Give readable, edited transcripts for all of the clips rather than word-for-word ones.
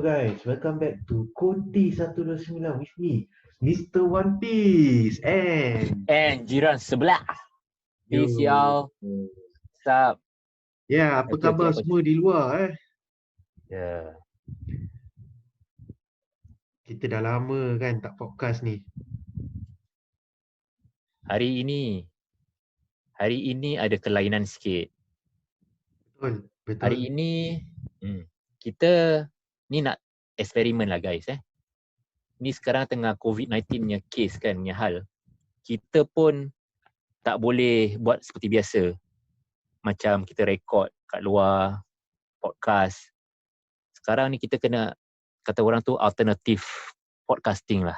guys, welcome back to Koti 129 with me, Mr. One Piece And jiran sebelah. Yo. Peace y'all. Sup? Ya, apa khabar semua di luar Ya. Kita dah lama kan tak podcast ni. Hari ini ada kelainan sikit. Betul. Hari ini kita ni nak eksperimen lah guys. Ni sekarang tengah COVID-19 punya case kan, punya hal. Kita pun tak boleh buat seperti biasa. Macam kita rekod kat luar, podcast. Sekarang ni kita kena, kata orang tu, alternative podcasting lah.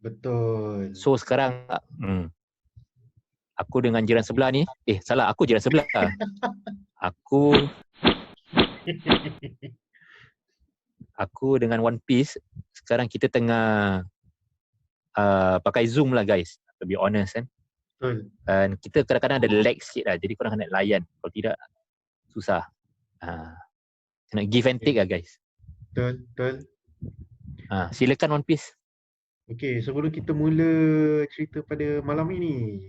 Betul. So sekarang aku dengan jiran sebelah ni, aku jiran sebelah. Aku dengan One Piece, sekarang kita tengah pakai Zoom lah guys, to be honest kan. Betul. Dan kita kadang-kadang ada lag sikit lah, jadi korang kena layan. Kalau tidak, susah. Kena give and take lah guys. Betul. Silakan One Piece. Okey, sebelum kita mula cerita pada malam ini,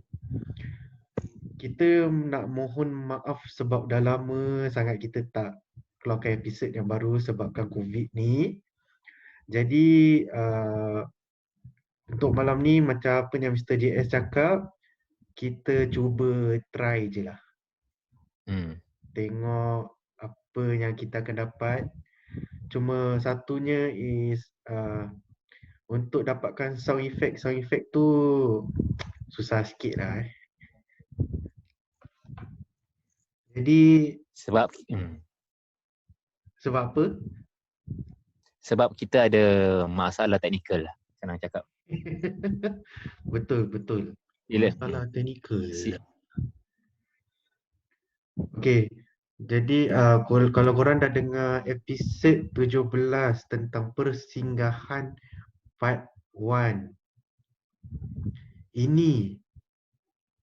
kita nak mohon maaf sebab dah lama sangat kita tak keluarkan episod yang baru sebabkan COVID ni. Jadi untuk malam ni macam apa yang Mr. JS cakap, kita cuba try je lah. Tengok apa yang kita akan dapat. Cuma satunya is untuk dapatkan sound effect tu susah sikit lah. Jadi Sebab apa? Sebab kita ada masalah teknikal lah, senang cakap. Betul. Bila? Masalah teknikal. Okey. Jadi kalau korang dah dengar episod 17 tentang persinggahan part 1. Ini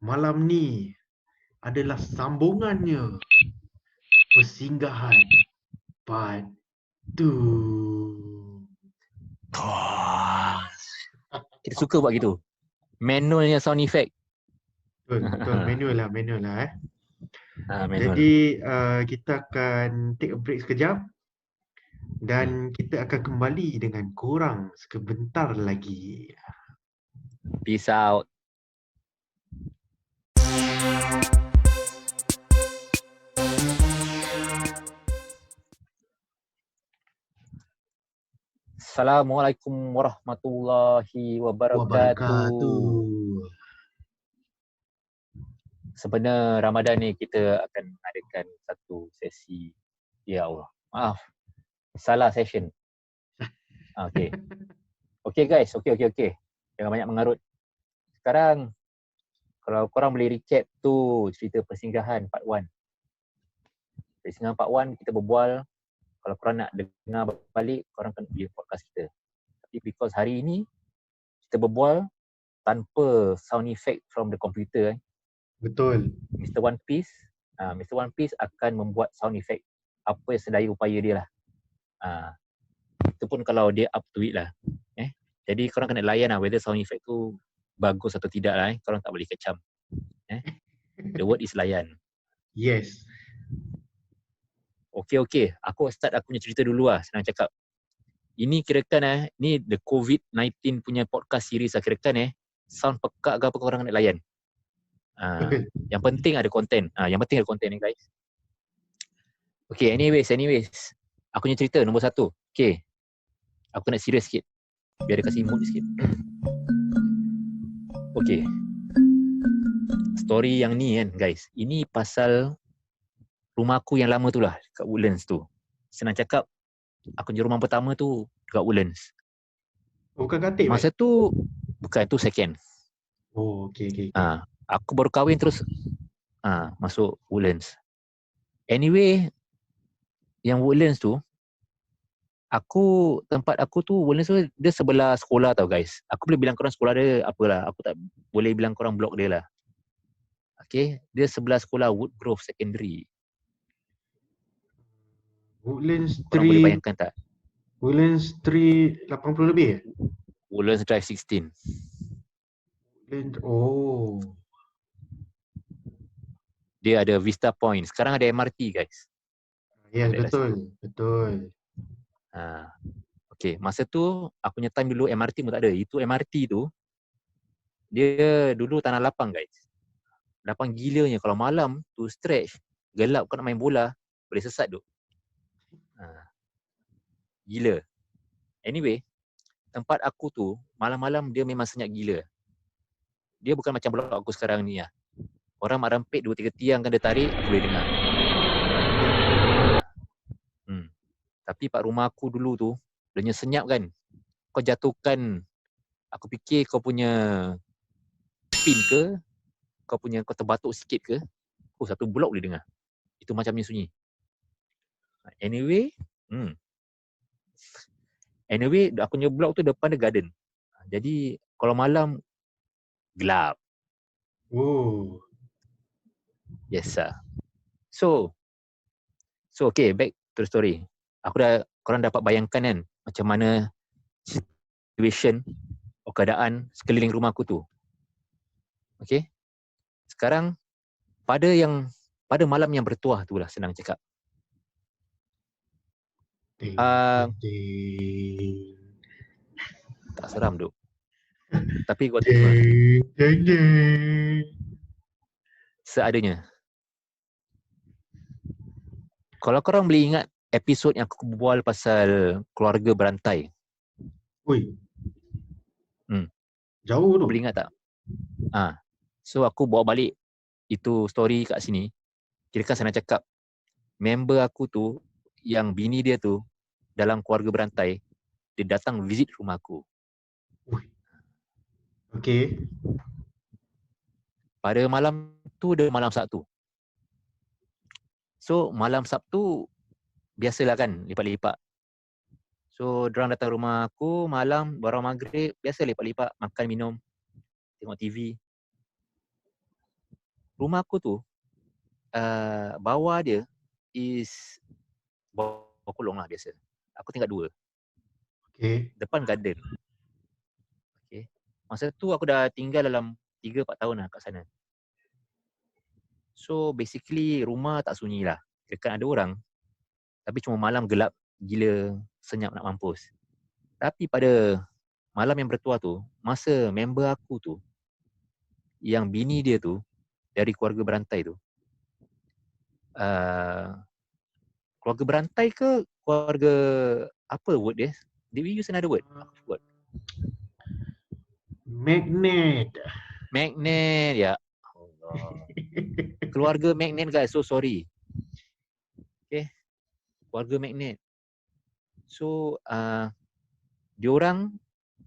malam ni adalah sambungannya. Persinggahan part 2. Kita suka buat gitu. Manualnya sound effect. Betul. Manual lah. Manual. Jadi kita akan take a break sekejap dan kita akan kembali dengan korang sebentar lagi. Peace out. Assalamualaikum warahmatullahi wabarakatuh. Sebenarnya Ramadan ni kita akan adakan satu sesi. Ya Allah, maaf. Salah session. Okay guys, okay. Jangan banyak mengarut. Sekarang kalau korang boleh recap tu cerita persinggahan part 1. Persinggahan part 1 kita berbual. Kalau korang nak dengar balik, korang kena pergi podcast kita. Tapi because hari ini kita berbual tanpa sound effect from the computer. Betul. Mr. One Piece akan membuat sound effect apa yang sedaya upaya dia lah. Itu pun kalau dia up to it lah. Jadi korang kena layan lah whether sound effect tu bagus atau tidak lah. Korang tak boleh kecam. The word is layan. Yes. Okay. Aku start aku punya cerita dulu lah, senang cakap. Ini kirakan ni the COVID-19 punya podcast series lah kirakan sound pekak ke apa korang kena layan. Yang penting ada konten. Yang penting ada konten ni guys. Okay, anyways. Aku punya cerita nombor 1. Okay. Aku nak serius sikit. Biar dia kasih mood sikit. Okay. Story yang ni kan guys. Ini pasal rumah aku yang lama tu lah. Kat Woodlands tu. Senang cakap, aku punya rumah pertama tu kat Woodlands. Bukan Khatib masa tu, bukan, tu second. Oh, okay. Aku baru kahwin terus masuk Woodlands. Anyway, yang Woodlands tu, tempat aku tu, Woodlands tu, dia sebelah sekolah tau guys. Aku boleh bilang korang sekolah dia apalah. Aku tak boleh bilang korang blok dia lah. Okay, dia sebelah sekolah Woodgrove Secondary. Woodlands Korang boleh bayangkan tak? Woodlands Street 80 lebih ya? Woodlands Drive 16. Oh. Dia ada Vista Point. Sekarang ada MRT guys. Yes, Daerah situ. betul. Ha. Okay, masa tu aku punya time dulu MRT pun tak ada. Itu MRT tu dia dulu tanah lapang guys. Lapang gilanya. Kalau malam tu stretch, gelap kau nak main bola, boleh sesat tu. Gila. Anyway, tempat aku tu malam-malam dia memang senyap gila. Dia bukan macam blok aku sekarang ni lah. Orang mak rampik 2-3 tiang kan dia tarik, aku boleh dengar. Tapi pak rumah aku dulu tu, dia senyap kan. Kau jatuhkan, aku fikir kau punya pin ke, kau terbatuk sikit ke, satu blok boleh dengar. Itu macamnya sunyi. Anyway, aku punya blok tu depan dia garden. Jadi, kalau malam, gelap. Oh. Yes, sir. So okay, back to the story. Korang dapat bayangkan kan macam mana situation atau keadaan sekeliling rumah aku tu. Okay. Sekarang pada malam yang bertuah tu lah, senang cakap. Tak seram tu. Tapi kau terima. Seadanya. Kalau korang boleh ingat episod yang aku berbual pasal keluarga berantai. Ui. Jauh tu. Kau boleh ingat tak? So aku bawa balik itu story kat sini. Kirakan senang cakap, member aku tu, yang bini dia tu dalam keluarga berantai, dia datang visit rumah aku. Okay. Pada malam tu, dia malam Sabtu. So malam Sabtu biasalah kan lipat-lipat. So diorang datang rumah aku malam, barang maghrib, biasa lipat-lipat, makan, minum, tengok TV. Rumah aku tu, bawah dia is bawah kolong lah biasa. Aku tingkat 2. Okay. Depan garden. Okay. Masa tu aku dah tinggal dalam 3-4 tahun lah kat sana. So basically rumah tak sunyi lah. Kirakan ada orang, tapi cuma malam gelap gila, senyap nak mampus. Tapi pada malam yang bertuah tu, masa member aku tu, yang bini dia tu dari keluarga berantai tu, keluarga berantai ke keluarga apa word dia? Did we use another word? Aku forgot. Magnet, ya Allah. Keluarga magnet guys, so sorry. Okay, keluarga magnet. So diorang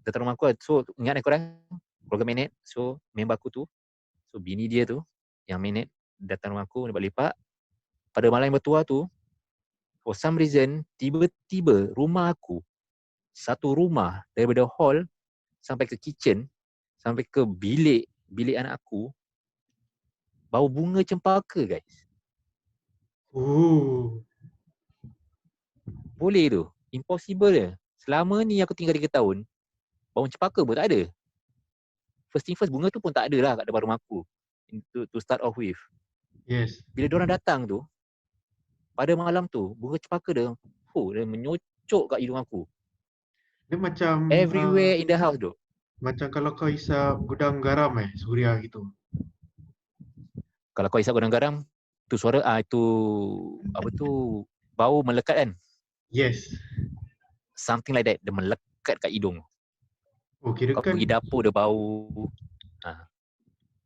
datang rumah aku. So ingat korang, keluarga magnet. So member aku tu, so bini dia tu yang magnet datang rumah aku lepak-lepak. Pada malam yang bertuah tu, for some reason, tiba-tiba rumah aku, satu rumah daripada hall sampai ke kitchen, sampai ke bilik anak aku, bau bunga cempaka guys. Boleh tu. Impossible je. Selama ni aku tinggal 3 tahun, bau cempaka pun tak ada. First thing first, bunga tu pun tak ada lah kat depan rumah aku. To start off with. Yes. Bila diorang datang tu, pada malam tu, bunga cempaka dia menyocok kat hidung aku. Dia macam everywhere in the house tu. Macam kalau kau hisap gudang garam Suria gitu. Kalau kau hisap gudang garam, tu suara itu apa tu, bau melekat kan? Yes. Something like that. Dia melekat kat hidung. Okay, kau pergi dapur dia bau.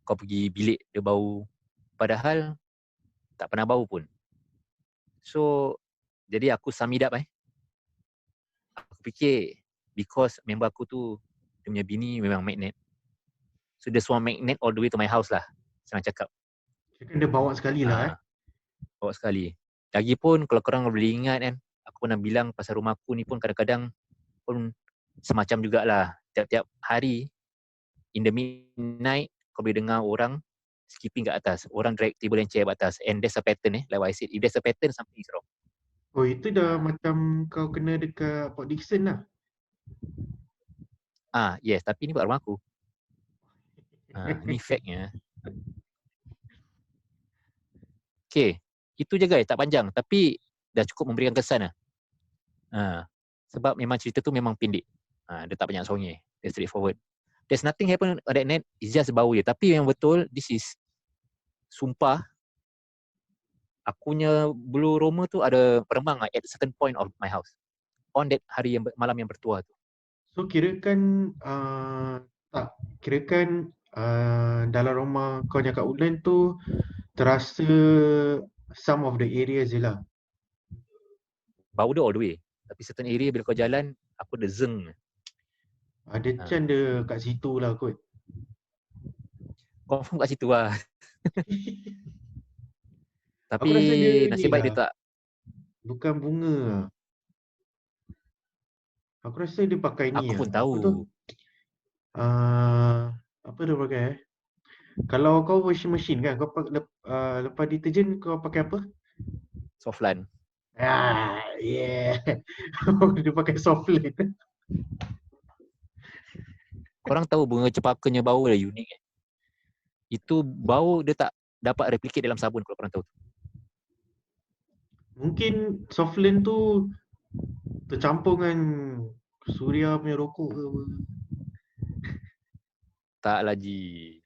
Kau pergi bilik dia bau. Padahal tak pernah bau pun. So jadi aku sum it up Aku fikir because member aku tu, dia punya bini memang magnet. So there's one magnet all the way to my house lah. Senang cakap. Dia bawa sekali lah Bawa sekali. Lagipun kalau korang boleh ingat kan, aku pernah bilang pasal rumah aku ni pun kadang-kadang pun semacam jugalah. Tiap-tiap hari in the midnight kau boleh dengar orang skipping kat atas. Orang drag table and chair kat atas. And there's a pattern like what I said. If there's a pattern, something is wrong. Oh, itu dah Ah, macam kau kena dekat Port Dickson lah. yes, tapi ni buat rumah aku. Ni fact-nya. Okay, itu je guys, tak panjang. Tapi dah cukup memberikan kesan lah. Sebab memang cerita tu memang pendek. Dia tak banyak songnya. Dia straightforward. There's nothing happen on that net. It's just bau je. Tapi yang betul, this is sumpah, akunya bulu roma tu ada peremang at a certain point of my house. On that hari yang malam yang bertuah tu. So kirakan tak kirakan dalam rumah kau yang kat Woodland tu terasa some of the areas je lah. Bau dia all the way. Tapi certain area bila kau jalan, aku ada zeng. Ada Ha. chance dia kat situ lah kot. Confirm kat situ lah. Aku Tapi rasa dia ni nasib baik dia lah, tak. bukan bunga lah. Aku rasa dia pakai ni Aku lah. pun Apa tu? tahu. Apa dia pakai Kalau kau washing machine kan, kau lepas deterjen kau pakai apa? Softland. Yeah. Dia pakai soft lane. Korang tahu bunga cepakanya bau dia unik. Itu bau dia tak dapat replicate dalam sabun kalau korang tahu. Mungkin soft lane tu tercampur dengan Suria punya rokok ke apa. Tak lagi.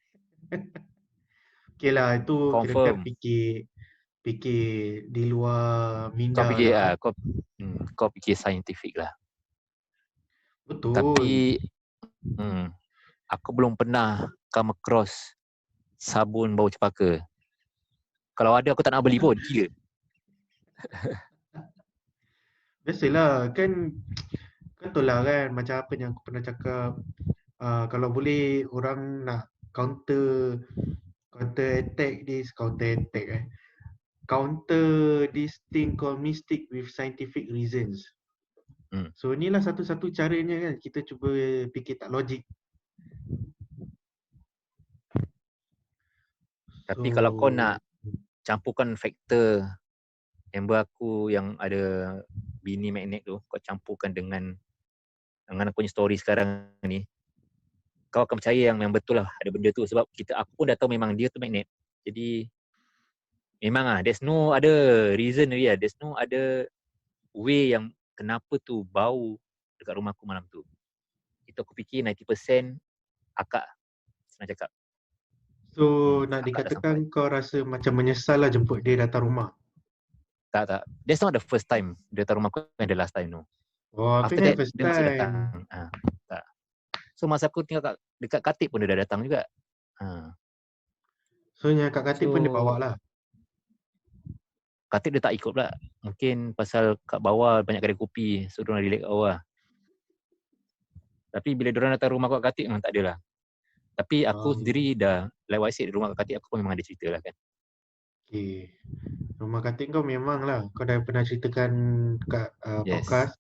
Okay lah, itu kira-kira Confirm. fikir di luar Kau minda fikir lah. kau fikir scientific lah. Betul. Tapi aku belum pernah come across sabun bau cepaka. Kalau ada aku tak nak beli pun. Gila. Biasalah kan, betul lah kan, macam apa yang aku pernah cakap, kalau boleh orang nak counter this thing called mystic with scientific reasons. So inilah satu-satu caranya kan, kita cuba fikir tak logik. Tapi kalau kau nak campurkan faktor member aku yang ada bini magnet tu, kau campurkan dengan aku punya story sekarang ni, kau akan percaya yang betul lah ada benda tu. Sebab aku pun dah tahu memang dia tu magnet. Jadi memang there's no other reason really lah. There's no other way yang kenapa tu bau dekat rumah aku malam tu. Itu aku fikir 90% akak, senang cakap. So nak Akak dah sampai. dikatakan kau rasa macam menyesal lah jemput dia datang rumah? Tak. That's not the first time dia datang rumah aku, and the last time no. Oh, aku After ingat that, first dia masih time. datang. Tak. So masa aku tinggal dekat Khatib pun dia dah datang juga. So yang kat Khatib pun dia bawa lah. Khatib dia tak ikut pula. Mungkin pasal kat bawah banyak kedai kopi, so diorang relax kat bawah. Tapi bila diorang datang rumah aku kat Khatib memang tak ada lah. Tapi aku sendiri dah, like what I said, di rumah kat Khatib aku pun memang ada cerita lah kan. Okay. Rumah Khatib kau memang lah, kau dah pernah ceritakan kat podcast.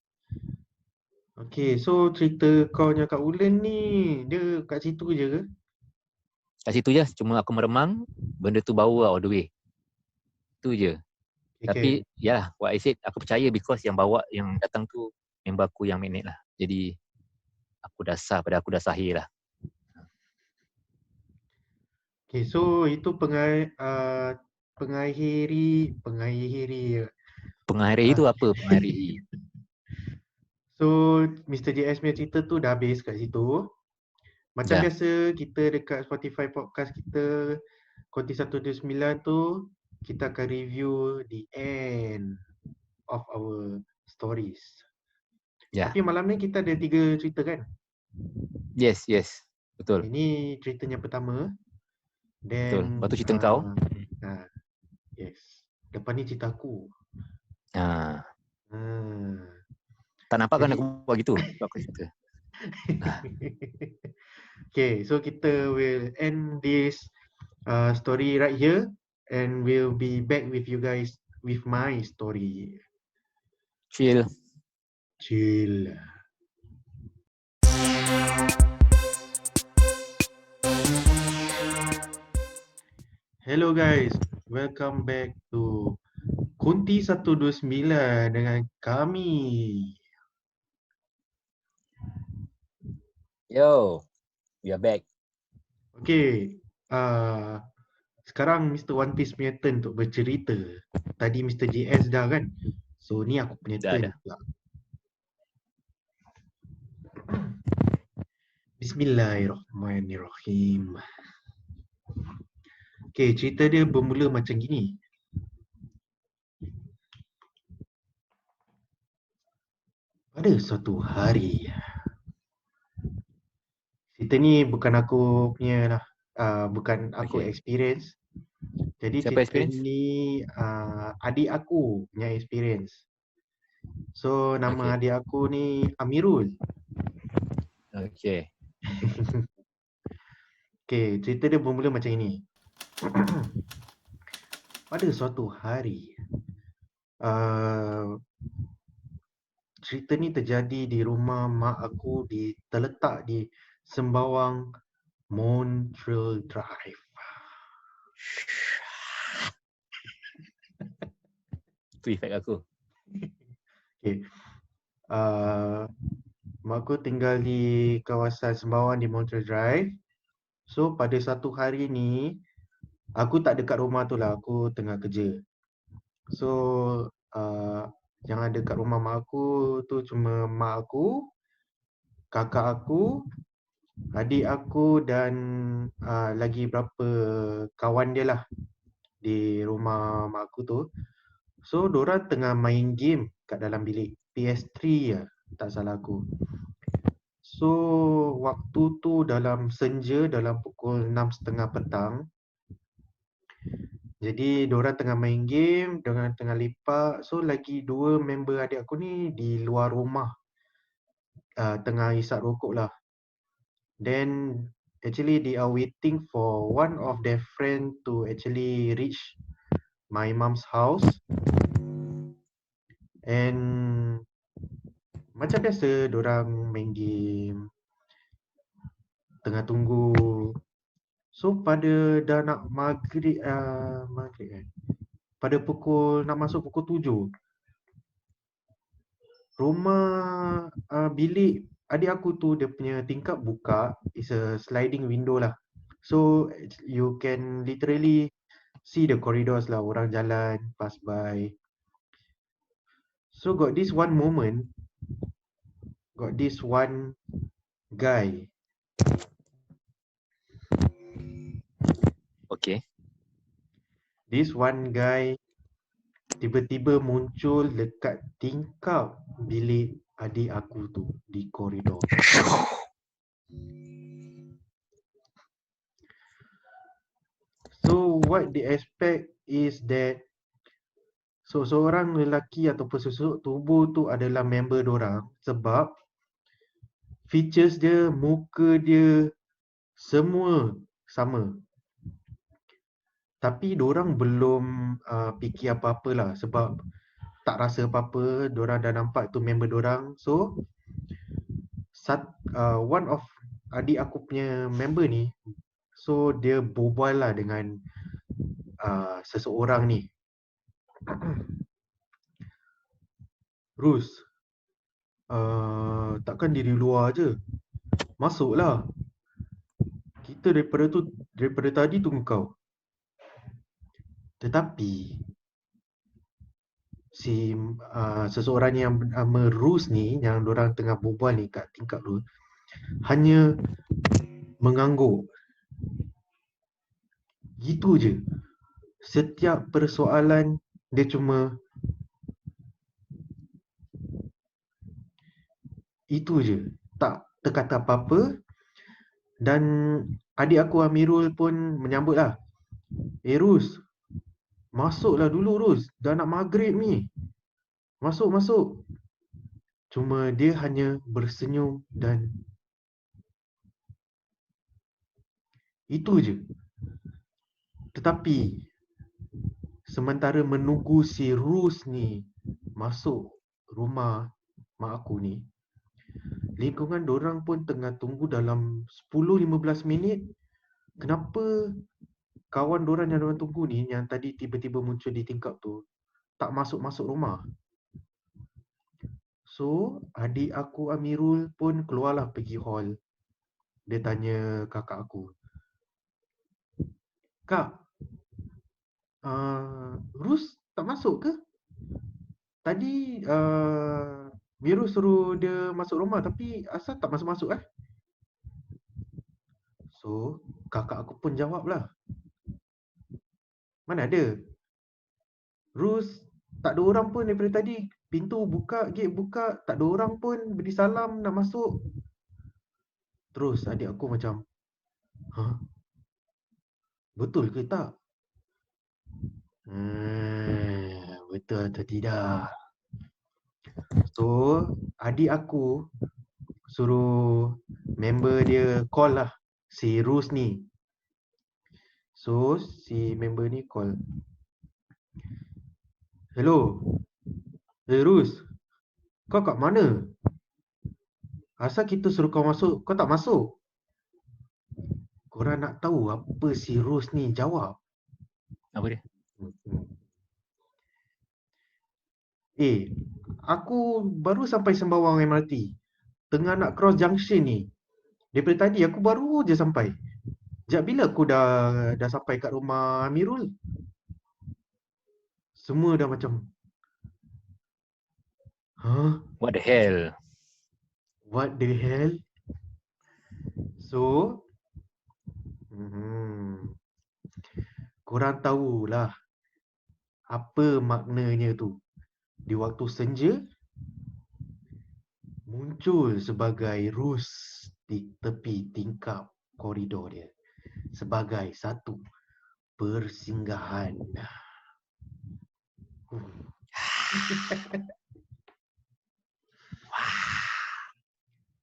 Okay, so cerita kau yang kat Woodland ni, dia kat situ je ke? Kat situ je, cuma aku meremang, benda tu bau lah all the way. Itu je. Okay. Tapi yalah, what I said, aku percaya because yang bawa, yang datang tu member aku yang magnet lah. Jadi aku dah sah pada aku dah sahih lah. Okay, so itu pengakhiri Pengakhiri itu apa? Pengakhiri. So Mr. JS punya cerita tu dah habis kat situ. Macam biasa kita dekat Spotify podcast kita Konti 129 tu, kita akan review the end of our stories. Tapi malam ni kita ada 3 cerita kan? Yes. Betul. Ini ceritanya pertama. Then, betul. Lepas tu cerita kau. Yes. Lepas ni cerita aku. Tak nampak kan aku buat gitu? Aku cerita. Okay, so kita will end this story right here and we'll be back with you guys with my story. Chill. Hello guys, welcome back to Kunti 129 dengan kami. Yo, we are back. Okay, sekarang Mr. One Piece punya turn untuk bercerita. Tadi Mr. JS dah kan? So ni aku punya turn Dah. pula. Bismillahirrahmanirrahim. Okay, cerita dia bermula macam gini. Pada suatu hari, cerita ni bukan aku punya lah, bukan aku Okay. experience. Jadi Siapa cerita experience? ni adik aku punya experience. So nama Okay. adik aku ni Amirul. Okay. Okay, cerita dia bermula macam ini. Pada suatu hari, cerita ni terjadi di rumah mak aku terletak di Sembawang Montreal Drive. Tu efek aku. Okay. Mak aku tinggal di kawasan Sembawang di Montreal Drive. So pada satu hari ni, aku tak dekat rumah tu lah, aku tengah kerja. So yang ada kat rumah mak aku tu cuma mak aku, kakak aku, adik aku dan lagi berapa kawan dia lah di rumah mak aku tu. So diorang tengah main game kat dalam bilik PS3 lah, tak salah aku. So waktu tu dalam senja, dalam pukul 6.30 petang. Jadi diorang tengah main game, diorang tengah lepak. So lagi dua member adik aku ni di luar rumah, tengah isap rokok lah. Then actually they are waiting for one of their friend to actually reach my mom's house. And macam biasa diorang main game, tengah tunggu. So pada dah nak maghrib kan. Pada nak masuk pukul 7, rumah bilik adik aku tu dia punya tingkap buka, is a sliding window lah. So you can literally see the corridors lah, orang jalan pass by. So got this one moment, got this one guy. Okay. This one guy tiba-tiba muncul dekat tingkap bilik adik aku tu di koridor. So what they expect is that seorang lelaki ataupun sesusuk tubuh tu adalah member dorang sebab features dia, muka dia semua sama. Tapi dorang belum fikir apa-apa lah sebab tak rasa apa-apa, dorang dah nampak tu member dorang. So one of adik aku punya member ni, so dia berbual lah dengan seseorang ni. Rus, takkan diri luar je, masuklah. Kita daripada tadi tunggu kau. Tetapi si seseorang yang merus ni, yang dorang tengah berbual ni kat tingkap tu, hanya mengangguk. Gitu je. Setiap persoalan dia cuma itu je. Tak terkata apa-apa. Dan adik aku Amirul pun menyambut lah. Rus, masuklah dulu Rus. Dah nak maghrib ni. Masuk. Cuma dia hanya bersenyum dan itu je. Tetapi sementara menunggu si Rus ni masuk rumah mak aku ni, lingkungan dorang pun tengah tunggu dalam 10-15 minit. Kenapa kawan dorang yang dorang tunggu ni, yang tadi tiba-tiba muncul di tingkap tu, tak masuk-masuk rumah. So, adik aku Amirul pun keluarlah pergi hall. Dia tanya kakak aku, "Kak, Rus tak masuk ke? Tadi Miru suruh dia masuk rumah tapi asal tak masuk-masuk eh?" So, kakak aku pun jawablah, "Mana ada? Rus tak ada orang pun daripada tadi. Pintu buka, gate buka, tak ada orang pun beri salam nak masuk." Terus adik aku macam, "Hah? Betul ke tak?" Betul atau tidak? So, adik aku suruh member dia call lah si Rus ni. So, si member ni call, "Hello, Rus, kau kat mana? Asal kita suruh kau masuk, kau tak masuk?" Korang nak tahu apa si Rus ni jawab? Apa dia? Aku baru sampai Sembawang MRT. Tengah nak cross junction ni. Daripada tadi aku baru je sampai. Sekejap bila aku dah sampai kat rumah Amirul? Semua dah macam, "Huh? What the hell? What the hell?" So, korang tahulah apa maknanya tu. Di waktu senja, muncul sebagai Rus di tepi tingkap koridor dia. Sebagai satu persinggahan.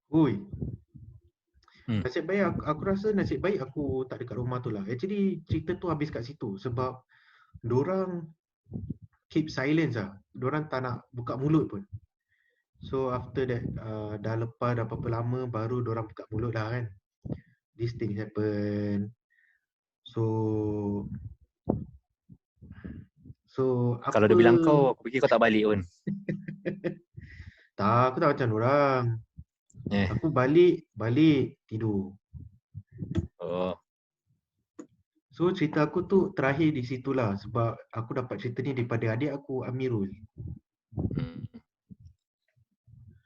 Ui, nasib baik aku rasa nasib baik aku tak dekat rumah tu lah. Actually cerita tu habis kat situ sebab dorang keep silence lah. Dorang tak nak buka mulut pun. So after that dah lepas dah berapa lama baru dorang buka mulut lah kan. This thing happen. So Kalau dia bilang kau, aku fikir kau tak balik pun. Tak, aku tak macam dorang. Aku balik tidur. Oh. So cerita aku tu terakhir di situlah sebab aku dapat cerita ni daripada adik aku Amirul.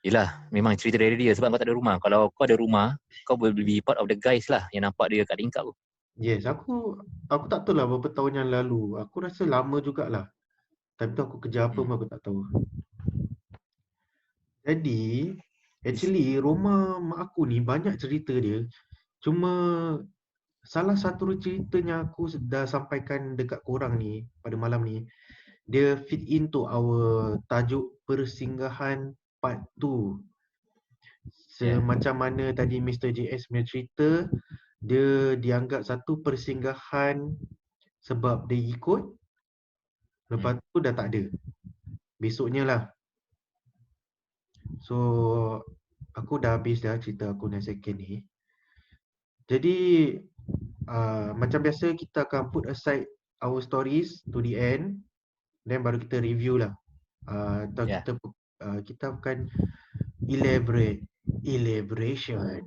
Yelah, memang cerita dari dia sebab kau tak ada rumah. Kalau kau ada rumah, kau boleh be part of the guys lah yang nampak dia kat tingkap tu. Yes, aku tak tahu lah berapa tahun yang lalu. Aku rasa lama jugalah. Time tu aku kerja apa pun aku tak tahu. Jadi, actually rumah mak aku ni banyak cerita dia. Cuma salah satu ceritanya aku dah sampaikan dekat korang ni pada malam ni. Dia fit into our tajuk persinggahan part 2. Semacam mana tadi Mr. JS punya cerita, dia dianggap satu persinggahan sebab dia ikut. Lepas tu dah tak ada. Besoknya lah. So, aku dah habis dah cerita aku yang second ni. Jadi, macam biasa kita akan put aside our stories to the end. Then baru kita review lah. Atau kita akan elaboration.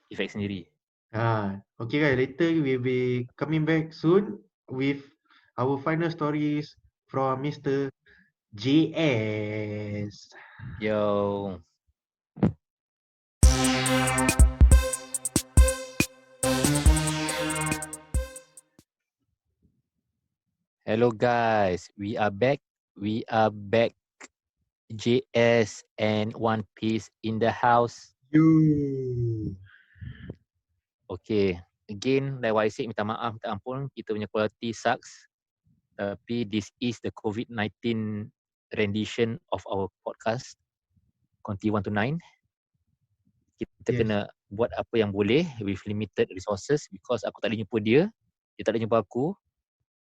Efek sendiri. Okay guys, later we'll be coming back soon with our final stories from Mr. JS. Yo. Hello guys, we are back. JS and One Piece in the house. Okay, again, like what I said, minta maaf, minta ampun, kita punya quality sucks. Tapi this is the COVID-19 rendition of our podcast, Conti 1 to 9. Kita kena buat apa yang boleh with limited resources because aku tak boleh jumpa dia tak boleh jumpa aku.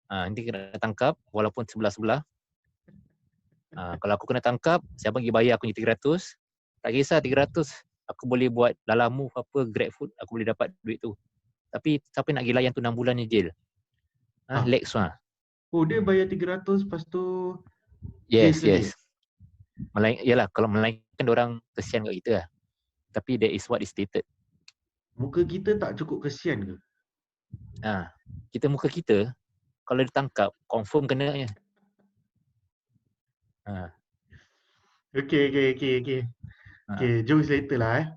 Nanti kena tangkap walaupun sebelah-sebelah. Kalau aku kena tangkap, siapa bagi bayar aku 300? Tak kisah 300. Aku boleh buat Lalamove apa, GrabFood, aku boleh dapat duit tu. Tapi siapa nak pergi layan tu 6 bulan ni jail? Lex lah. Oh, dia bayar 300 lepas tu clear Yes, sekali. yes. Yalah, kalau melainkan orang kesian kat kita lah. Tapi that is what is stated. Muka kita tak cukup kesian ke? Kita muka kita, kalau ditangkap, confirm kena je. Okay, jokes later lah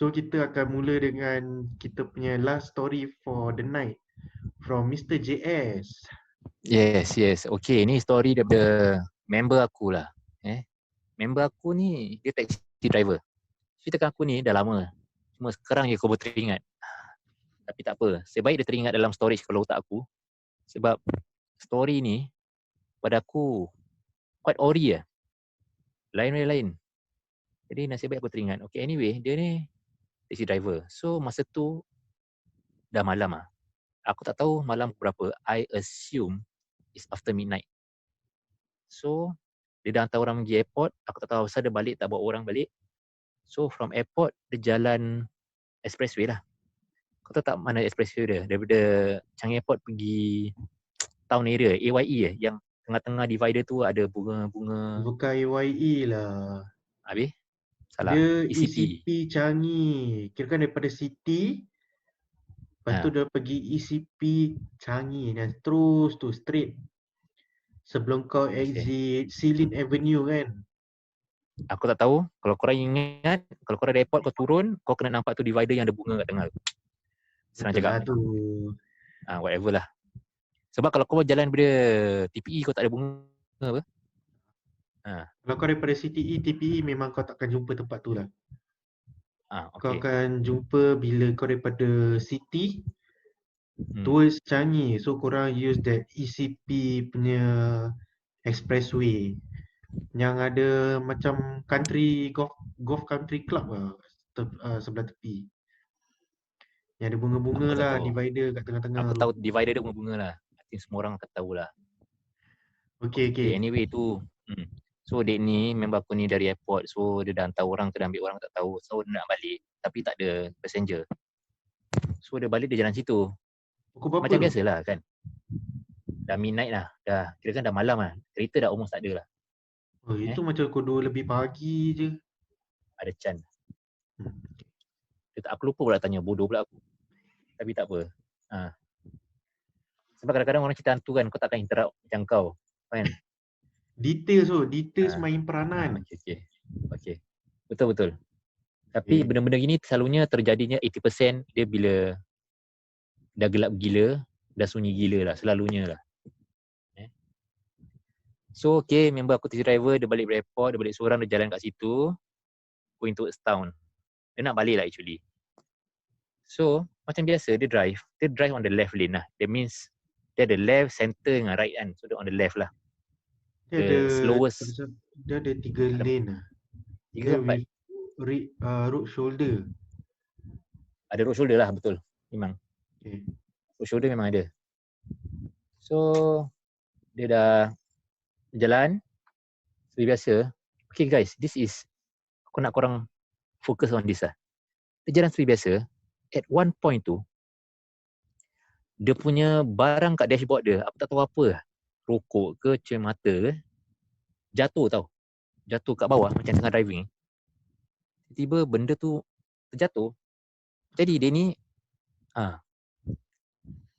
So kita akan mula dengan kita punya last story for the night from Mr. JS. Yes. Okay, ni story daripada member aku lah. Member aku ni, dia taxi driver. Ceritakan aku ni dah lama. Cuma sekarang je kau boleh teringat. Tapi tak apa. Sebaik dia teringat dalam storage kalau otak aku. Sebab story ni pada aku quite ori lah. Lain. Jadi nasib baik aku teringat. Okay, anyway, dia ni taxi driver. So masa tu dah malam lah. Aku tak tahu malam berapa. I assume it's after midnight. So dia dah hantar orang pergi airport. Aku tak tahu asal dia balik tak bawa orang balik. So from airport dia jalan expressway lah. Kau tahu tak mana expressway dia? Daripada Changi Airport pergi town area, AYE yang tengah-tengah divider tu ada bunga-bunga. Bukan AYE lah. Habis? Salah. Dia ECP. ECP Changi. Kirakan daripada City, lepas tu dia pergi ECP Changi dan terus tu straight. Sebelum kau exit Silin Avenue kan. Aku tak tahu. Kalau korang ingat, kalau korang ada airport kau turun, kau kena nampak tu divider yang ada bunga kat tengah. Senang Betul cakap. lah tu. Whatever lah. Sebab kalau kau jalan daripada TPE kau tak ada bunga apa? Kalau kau daripada CTE, TPE memang kau takkan jumpa tempat tu lah. Okay. Kau akan jumpa bila kau daripada City towards Changi. So korang use that ECP punya expressway yang ada macam country golf country club lah sebelah tepi. Yang ada bunga-bunga lah, divider kat tengah-tengah Aku tu. tahu divider dia bunga-bunga lah. I think semua orang akan tahu lah. Okay. Anyway tu. So dek ni member aku ni dari airport. So dia dah hantar orang ke dah ambil orang tak tahu. So dia nak balik. Tapi tak ada passenger. So dia balik dia jalan situ. Pukul berapa macam tu? Biasalah kan. Dah midnight lah. Kira kan dah malam lah. Kereta dah almost tak ada lah. Itu macam pukul 2 lebih pagi je. Ada chance. Aku lupa pula tanya. Bodoh pula aku. Tapi tak apa. Sebab kadang-kadang orang cerita hantu kan. Kau takkan interrupt macam kau. Kan? Details main peranan. Okay. Betul. Tapi benda-benda gini selalunya terjadinya 80% dia bila dah gelap gila, dah sunyi gila lah. Selalunya lah. So member aku taxi driver, dia balik dari airport, dia balik seorang, dia jalan kat situ going towards town. Dia nak balik lah actually. So macam biasa dia drive on the left lane lah. That means dia ada left, center dengan right kan. So dia on the left lah. Dia ada 3 lane lah. 3 ke 4? Road shoulder. Ada road shoulder lah, betul. Memang. Road shoulder memang ada. So dia dah jalan seperti biasa. Okay guys, this is aku nak korang fokus on this lah. Dia jalan seperti biasa. At one point tu dia punya barang kat dashboard dia, aku tak tahu apa lah. Rokok ke, cermin mata ke, jatuh kat bawah macam tengah driving. Tiba-tiba benda tu terjatuh. Jadi dia ni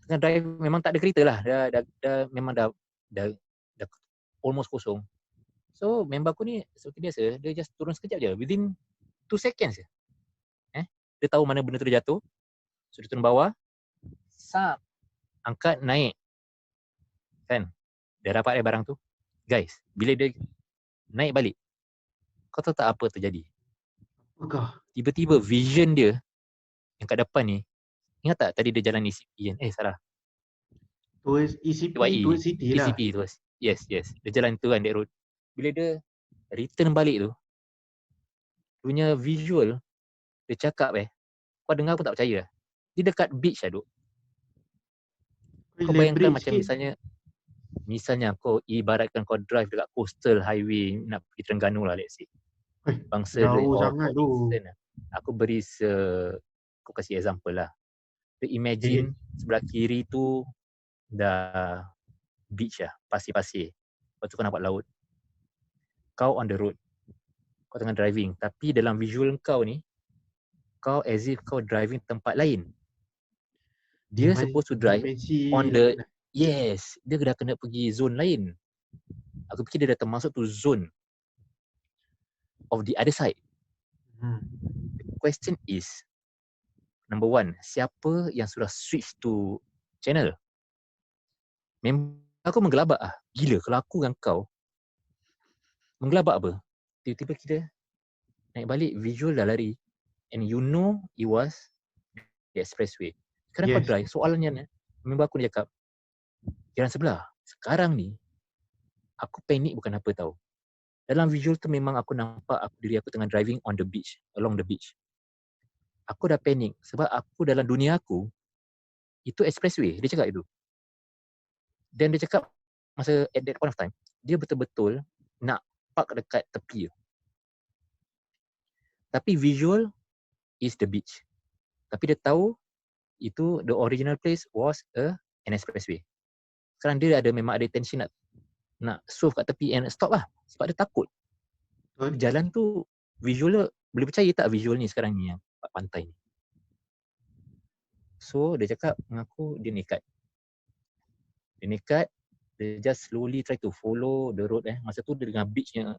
tengah drive, memang tak ada kereta lah. Memang dah almost kosong. So member aku ni seperti biasa, dia just turun sekejap je. Within 2 seconds je. Dia tahu mana benda tu jatuh. So dia turun bawah. Angkat, naik. Kan? Dia dapat barang tu. Guys, bila dia naik balik, kau tahu tak apa terjadi? Tiba-tiba vision dia yang kat depan ni, ingat tak tadi dia jalan ECP kan? Salah. ECP towards City lah. ECP tu. Yes. Dia jalan tu kan, that road. Bila dia return balik tu, punya visual, dia cakap kau dengar pun tak percaya. Dia dekat beach lah duk. Kau bayangkan macam misalnya kau ibaratkan kau drive dekat coastal highway nak pergi Terengganu lah, let's say. Bangsa jauh sangat tu. Aku beri aku kasih example lah. Imagine sebelah kiri tu dah beach lah, pasir-pasir. Lepas tu kau nampak laut. Kau on the road. Kau tengah driving. Tapi dalam visual kau ni, kau as if kau driving tempat lain. Dia supposed to drive dimensi on the, lain. yes, dia dah kena pergi zone lain. Aku fikir dia dah termasuk tu zone of the other side. The question is, number one, siapa yang sudah switch to channel? Memang aku menggelabak ah. Gila kalau aku dengan kau menggelabak apa? Tiba-tiba kita naik balik, visual dah lari. And you know it was the expressway. Sekarang kau Yes. drive, soalannya ni, member aku ni cakap, jalan sebelah. Sekarang ni, aku panik bukan apa tahu. Dalam visual tu memang aku nampak diri aku tengah driving on the beach, along the beach. Aku dah panik sebab aku dalam dunia aku, itu expressway, dia cakap itu. Dan dia cakap, masa at that point of time, dia betul-betul nak park dekat tepi. Tapi visual is the beach. Tapi dia tahu itu the original place was an expressway. Sekarang dia memang ada intention nak swerve kat tepi and stop lah. Sebab dia takut. Jalan tu visual, boleh percaya tak visual ni sekarang ni yang pantai ni. So dia cakap dengan aku dia nekat. Dia just slowly try to follow the road Masa tu dia dengan beachnya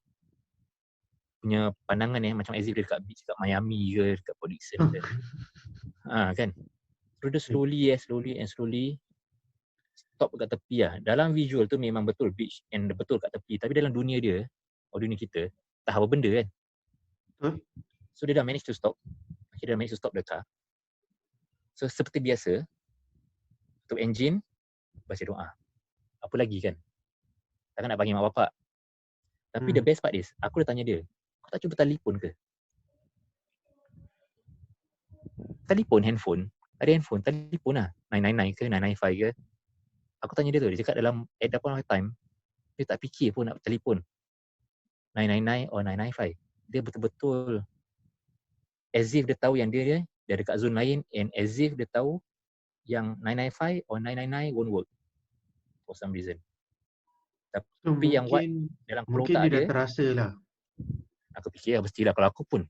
punya pandangan macam as if dia dekat beach kat Miami ke, dekat Port Dickson ke. Kan. So dia slowly stop kat tepi lah. Dalam visual tu memang betul beach and betul kat tepi. Tapi dalam dunia dia, dunia kita, tak apa benda kan. So dia dah manage to stop. Akhirnya dia manage to stop the car. So seperti biasa, tutup engine, baca doa. Apa lagi kan? Takkan nak panggil mak bapak. Tapi the best part is, aku dah tanya dia, kau tak cuba telefon ke? Telefon, handphone. Ada handphone, telefon lah. 999 ke, 995 ke. Aku tanya dia tu, dia cakap dalam at that point of time, dia tak fikir pun nak telefon 999 or 995. Dia betul-betul as if dia tahu yang dia dekat zone lain and as if dia tahu yang 995 or 999 won't work for some reason. Tapi yang what dalam mungkin otak dia dah terasa lah. Aku fikir mestilah kalau aku pun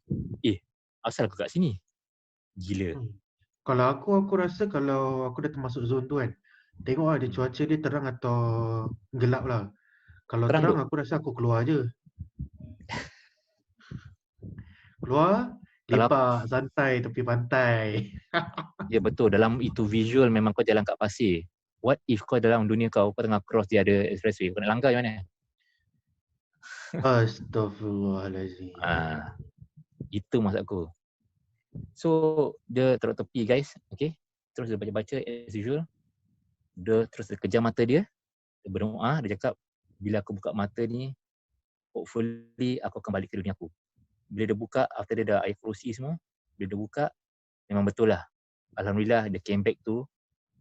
asal aku kat sini. Gila. Kalau aku rasa kalau aku dah termasuk zone tu kan, tengok lah dia cuaca dia terang atau gelap lah. Kalau terang aku rasa aku keluar je. Keluar, lepak, santai tepi pantai. Ya betul, dalam itu visual memang kau jalan kat pasir. What if kau dalam dunia kau tengah cross dia ada expressway, kau nak langgar macam mana? Astaghfirullahalazim. Itu maksud aku. So, dia taruh tepi guys, okay. Terus dia baca-baca as usual. Dia terus dia kejam mata dia berdoa, dia cakap, bila aku buka mata ni, hopefully aku akan balik ke dunia aku. Bila dia buka, after dia dah air kerusi semua, bila dia buka, memang betul lah. Alhamdulillah, dia came back to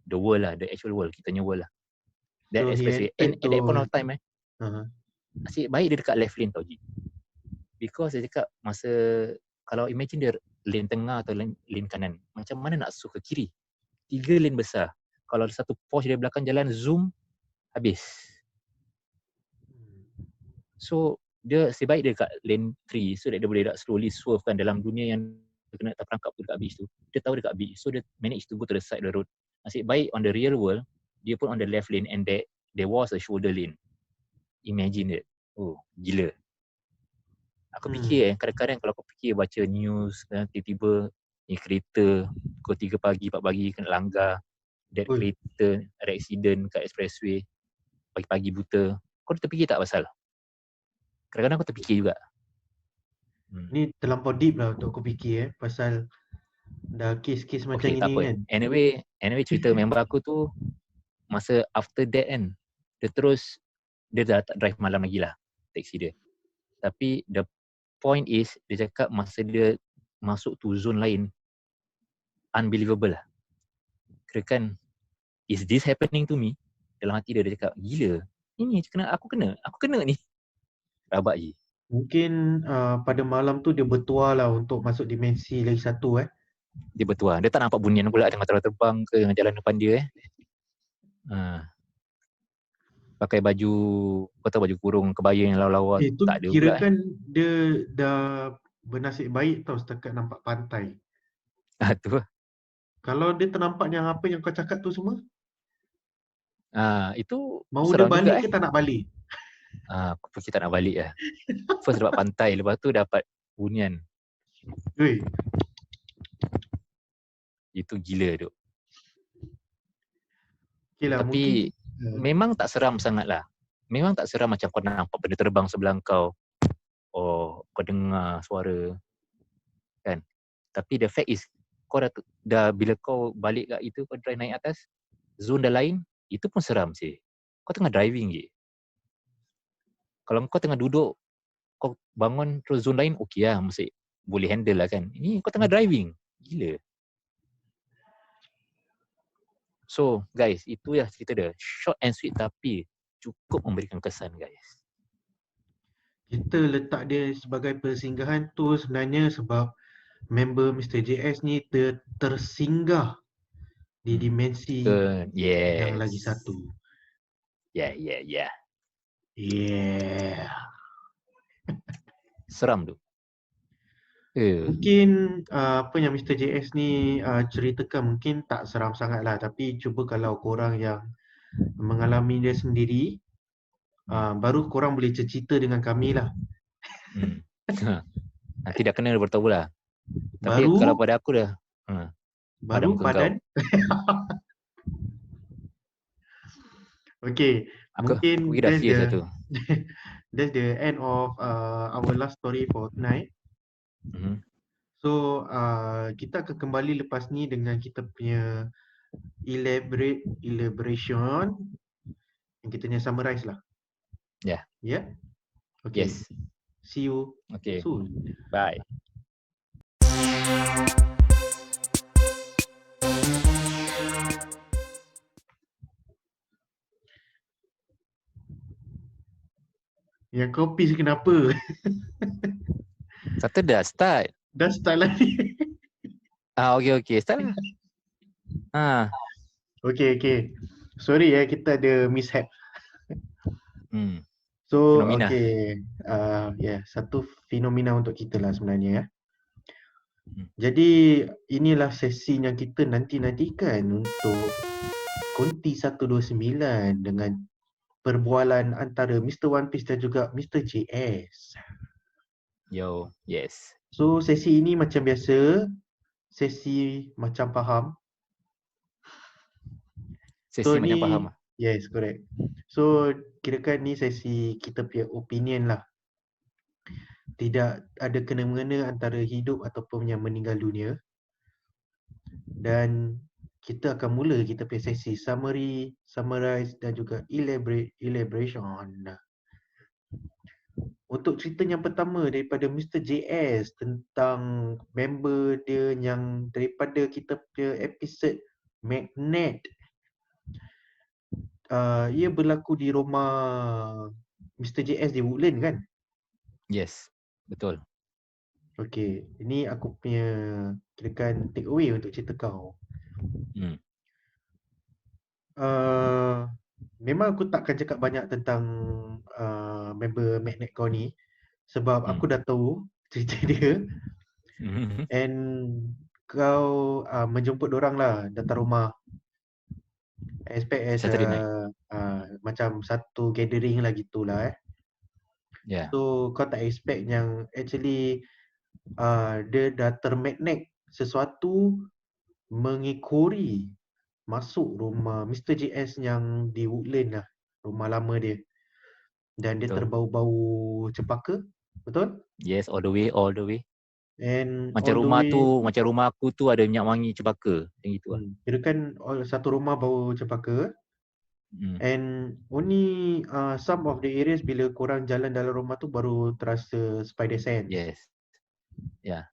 the world lah, the actual world, kita punya world lah. That expressway. And at that point of time asyik baik dia dekat left lane tau Ji. Because dia cakap, masa, kalau imagine dia lane tengah atau lane kanan, macam mana nak suka kiri? 3 lane besar. Kalau ada satu Porsche dari belakang jalan, zoom, habis. So, dia sebaik dia dekat lane 3 so that dia boleh slowly swerve kan dalam dunia yang dia kena terperangkap dekat beach tu. Dia tahu dekat beach. So, dia manage to go to the side of the road. Nasib baik on the real world, dia pun on the left lane and there was a shoulder lane. Imagine it. Oh, gila. Aku fikir kadang-kadang kalau aku fikir baca news, tiba-tiba ni kereta pukul 3 pagi, 4 pagi kena langgar. That kereta ada accident kat expressway pagi-pagi buta. Kau terfikir tak pasal? Kadang-kadang aku terfikir juga. Ni terlampau deep lah untuk aku fikir pasal dah kes-kes macam ini kan. Anyway cerita member aku tu masa after that kan, dia dah tak drive malam lagi lah taxi dia. Tapi the point is dia cakap masa dia masuk tu zone lain, unbelievable lah. Kira kan, is this happening to me? Dalam hati dia cakap, gila. Ini aku kena ni. Rabak je. Mungkin pada malam tu dia bertuah lah untuk masuk dimensi lagi satu Dia bertuah. Dia tak nampak bunian pula tengah terbang ke dengan jalan depan dia Pakai baju, kau tahu baju kurung kebaya yang lawa-lawa Tu tak ada pula. kirakan dia dah bernasib baik tau setakat nampak pantai. Tu. Kalau dia ternampak yang apa yang kau cakap tu semua, Itu mau dia seram juga balik ke tak nak balik? Aku fikir tak nak balik lah. First dapat pantai, lepas tu dapat hunian. Weh, Itu gila tu. okay lah Tapi mungkin memang tak seram sangat lah. Memang tak seram macam kau nampak benda terbang sebelah kau. Oh, kau dengar suara. Kan? Tapi the fact is, kau dah bila kau balik kat itu, kau drive naik atas, zone dah lain, itu pun seram sih. Kau tengah driving je. Kalau kau tengah duduk, kau bangun terus zone lain, okey lah. Mesti boleh handle lah kan. Ini kau tengah driving. Gila. So guys, itu ya cerita dia. Short and sweet tapi cukup memberikan kesan guys. kita letak dia sebagai persinggahan tu sebenarnya sebab member Mr. JS ni tersinggah di dimensi yang lagi Yes. satu. Yeah. Yeah. Seram tu. Mungkin apa yang Mr. JS ni ceritakan mungkin tak seram sangat lah. Tapi cuba kalau korang yang mengalami dia sendiri, baru korang boleh cerita dengan kami lah. Nanti dah kena bertahu lah. Tapi Baru, kalau pada aku dah baru muka badan. Okay, Aku mungkin dah fear satu. that's the end of our last story for tonight. So kita akan kembali lepas ni dengan kita punya elaboration yang kita punya summarize lah. Yeah. Yeah. Okay. Yes. See you soon. Bye. Yang kopi kenapa? Satu dah start. Dah start lagi. Okay. Start lah. Okay. Sorry kita ada mishap. So, fenomena. okay. Satu fenomena untuk kita lah sebenarnya. Jadi, inilah sesi yang kita nanti-nantikan untuk Konti 129 dengan perbualan antara Mr. One Piece dan juga Mr. JS. Yo, yes. So, sesi ini macam biasa, sesi macam faham. Sesi macam faham. Yes, correct. So, kirakan ni sesi kita punya opinion lah. Tidak ada kena-mengena antara hidup ataupun yang meninggal dunia. Dan kita akan mula kita punya sesi summary, summarize dan juga elaboration. Untuk cerita yang pertama daripada Mr. JS tentang member dia yang daripada kita punya episod Magnet. Ia berlaku di rumah Mr. JS di Woodland kan? Yes, betul. Okay, ini aku punya kirakan take away untuk cerita kau. Memang aku takkan cakap banyak tentang member Magnet kau ni sebab aku dah tahu cerita dia. And kau menjemput dorang lah datang rumah. Expect as macam satu gathering lah gitulah Yeah. So kau tak expect yang actually dia dah termagnet sesuatu mengikori masuk rumah Mr. JS yang di Woodland lah, rumah lama dia. Dan dia terbau-bau cempaka, betul? Yes, all the way. And macam rumah tu, macam rumah aku tu ada minyak wangi cempaka, macam gitu lah. Kirakan satu rumah bau cempaka. And only some of the areas bila korang jalan dalam rumah tu baru terasa spider sense. Yes. Ya.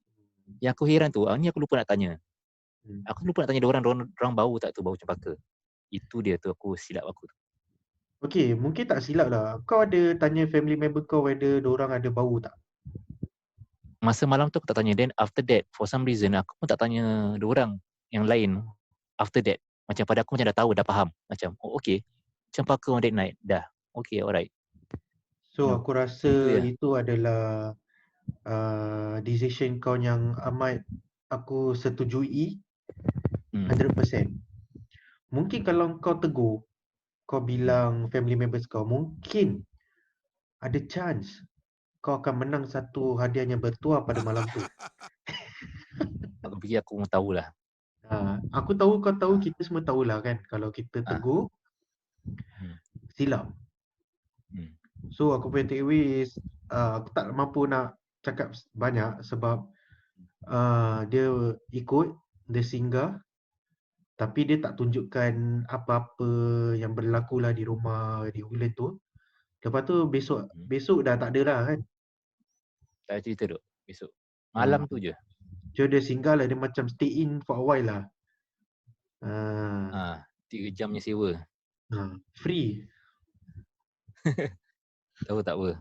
Yang aku heran tu, ni aku lupa nak tanya. Aku lupa nak tanya orang bau tak tu, bau cempaka. Itu dia tu aku silap aku tu. Okay, mungkin tak silap lah. Kau ada tanya family member kau whether diorang ada bau tak? Masa malam tu aku tak tanya. Then after that, for some reason aku pun tak tanya diorang yang lain after that. Macam pada aku macam dah tahu, dah faham. Macam, oh okay. Macam Parker on that night. Dah. Okay, alright. So You know, aku rasa itu je. itu adalah decision kau yang amat aku setujui 100%. Mungkin kalau kau tegur, kau bilang family members kau, mungkin ada chance kau akan menang satu hadiah yang bertuah pada malam tu. Aku fikir aku pun tahulah. Aku tahu kau tahu, kita semua tahulah kan, kalau kita tegur silap. So aku punya takeaway is aku tak mampu nak cakap banyak sebab dia ikut, dia singgah, tapi dia tak tunjukkan apa-apa yang berlaku lah di rumah di Woodland tu. Lepas tu besok dah tak ada lah kan. Tak ada cerita duk besok. Malam tu je. So dia singgah lah, dia macam stay in for a while lah. 3 jamnya sewa. Free. Tahu tak apa.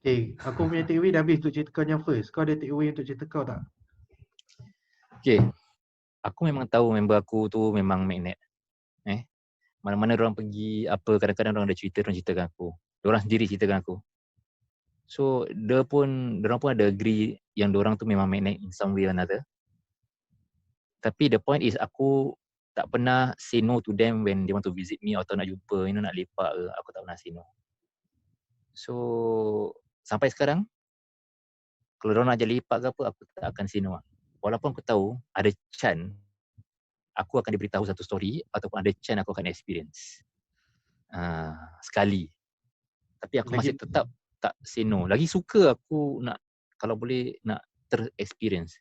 Okay, aku punya takeaway dah habis untuk cerita kau yang first. Kau ada takeaway untuk cerita kau tak? Okay. Aku memang tahu member aku tu memang magnet. Mana-mana orang pergi apa, kadang-kadang orang ada cerita, orang ceritakan aku. Diorang sendiri ceritakan aku. So, diorang pun ada agree yang diorang tu memang magnet in some way or another. Tapi the point is aku tak pernah say no to them when they want to visit me atau nak jumpa, nak lepak ke, aku tak pernah say no. So, sampai sekarang, kalau diorang nak ajak lepak ke apa, aku tak akan say no. Walaupun aku tahu ada chance aku akan diberitahu satu story ataupun ada chance aku akan experience sekali. Tapi aku masih tetap tak say no. Lagi suka aku nak, kalau boleh, nak ter-experience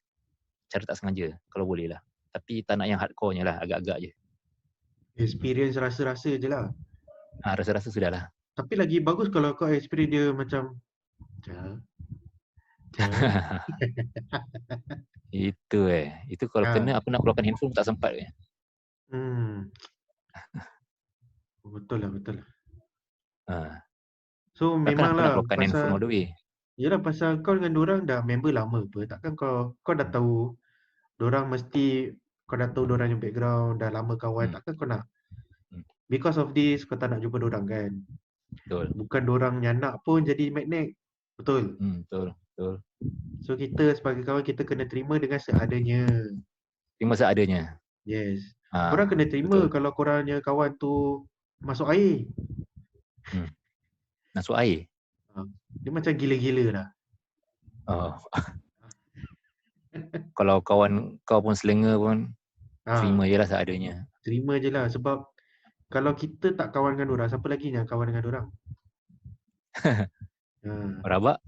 cara tak sengaja, kalau boleh lah. Tapi tak nak yang hardcore-nya lah, agak-agak je. Experience rasa-rasa je lah. Rasa-rasa sudah lah. Tapi lagi bagus kalau kau experience dia macam Itu kalau kena aku nak keluarkan handphone tak sempat ke. Betul lah. So memanglah aku nak keluarkan handphone all the way. Yelah, pasal kau dengan dorang dah member lama apa. Takkan kau dah tahu dorang mesti, kau dah tahu dorang yang background, dah lama kawan. Takkan kau nak because of this kau tak nak jumpa dorang kan. Betul. Bukan dorang yang nak pun jadi magnet. Betul. Betul. So kita sebagai kawan, kita kena terima dengan seadanya. Terima seadanya. Yes. Korang kena terima betul. Kalau korangnya kawan tu masuk air. Masuk air? Dia macam gila-gila dah. Kalau kawan kau pun selenga pun, terima je lah seadanya. Terima je lah, sebab kalau kita tak kawan dengan dorang, siapa lagi yang kawan dengan dorang? Rabak.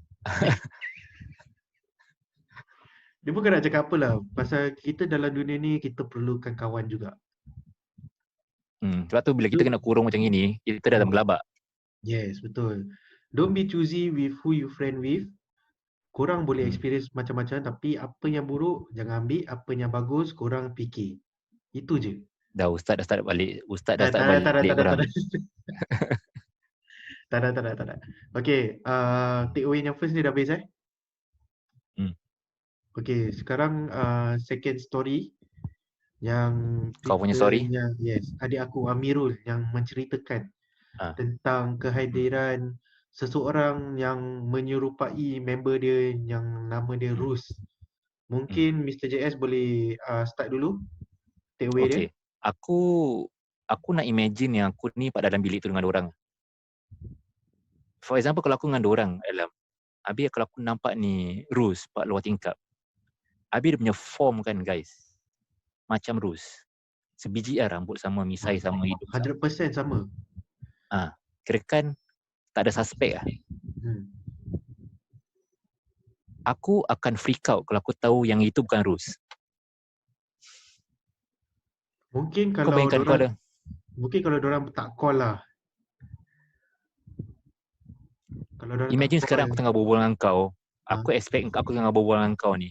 Dia bukan nak cakap apalah, pasal kita dalam dunia ni kita perlukan kawan juga. Sebab tu bila kita kena kurung macam ini, kita dah gelabak. Yes, betul. Don't be choosy with who you friend with. Korang boleh experience macam-macam, tapi apa yang buruk jangan ambil, apa yang bagus korang fikir. Itu je. Ustaz dah start balik. Korang. Tak ada. Okay, take away yang first ni dah habis Okay, sekarang second story yang kau punya story? Yes, adik aku Amirul yang menceritakan tentang kehadiran seseorang yang menyerupai member dia yang nama dia Rus. Mungkin Mr. JS boleh start dulu take away dia. Aku nak imagine yang aku ni pada dalam bilik tu dengan orang. For example, kalau aku dengan orang dalam, habis kalau aku nampak ni Rus pak luar tingkap, habis dia punya form kan guys, macam Rus. Sebiji rambut sama, misai sama, hidung 100% sama. Kirakan tak ada suspek lah. Aku akan freak out kalau aku tahu yang itu bukan Rus. Mungkin kalau dorang tak call lah. Imagine sekarang aku tengah berbual dengan kau, aku expect aku tengah berbual dengan kau ni,